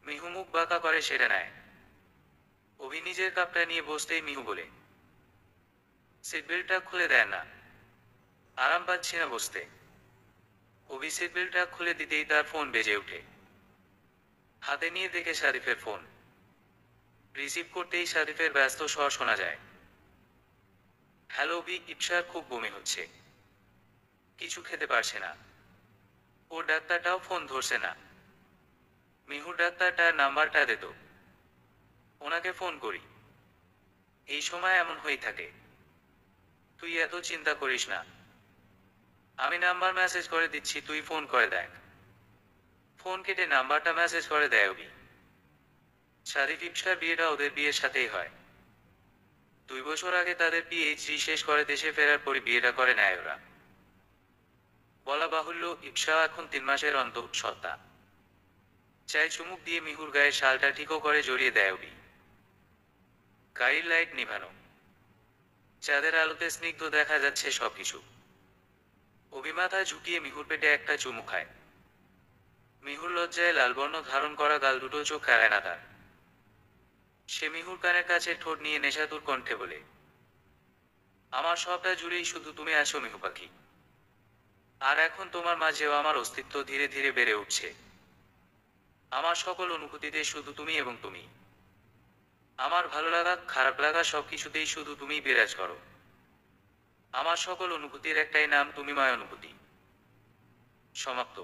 মিহু মুখ বাঁকা করে সেটা নেয়। অভি নিজের কাপটা নিয়ে বসতেই মিহু বলে, সিট বেল্টটা খুলে দেয় না, আরাম পাচ্ছি না বসতে। অভি সিট বেল্টটা খুলে দিতেই তার ফোন বেজে ওঠে। হাতে নিয়ে দেখে শারিফের ফোন। রিসিভ করতেই শারিফের ব্যস্ত স্বর শোনা যায়। হ্যালো অভি, ইপসার খুব বমি হচ্ছে, কিছু খেতে পারছে না। ওর ডাক্তারটাও ফোন ধরছে না। মিহুর ডাক্তারটার নাম্বারটা দে তো, ওনাকে ফোন করি। এই সময় এমন হয়ে থাকে, তুই এত চিন্তা করিস না, আমি নাম্বার মেসেজ করে দিচ্ছি, তুই ফোন করে দেখ। ফোন কেটে নাম্বারটা মেসেজ করে দেয় অভি। শারিফ ইপসার বিয়েটা ওদের বিয়ের সাথেই হয়। 2 বছর আগে তাদের পিএইচডি শেষ করে দেশে ফেরার পরই বিয়েটা করে নেয় ওরা। বলা বাহুল্য, ইপসা এখন 3 মাসের অন্তঃসত্ত্বা। চায় চুমুক দিয়ে মিহুর গায়ে শালটা ঠিকও করে জড়িয়ে দেয় অভি। গাড়ির লাইট নিভানো, চাঁদের আলোতে স্নিগ্ধ দেখা যাচ্ছে সবকিছু। অভি মাথা ঝুঁকিয়ে মিহুর পেটে একটা চুমু খায়। মিহুর লজ্জায় লালবর্ণ ধারণ করা গাল দুটো চোখ এড়ায় না তার। সে মিহুর কানের কাছে ঠোঁট নিয়ে নেশাতুর কণ্ঠে বলে, আমার সবটা জুড়েই শুধু তুমি আছো মিহু পাখি। আর এখন তোমার মাঝেও আমার অস্তিত্ব ধীরে ধীরে বেড়ে উঠছে। আমার সকল অনুভূতিতে শুধু তুমি এবং তুমি। আমার ভালো লাগা খারাপ লাগা সবকিছুতেই শুধু তুমিই বিরাজ করো। আমার সকল অনুভূতির একটাই নাম, তুমিময় অনুভূতি। সমাপ্ত।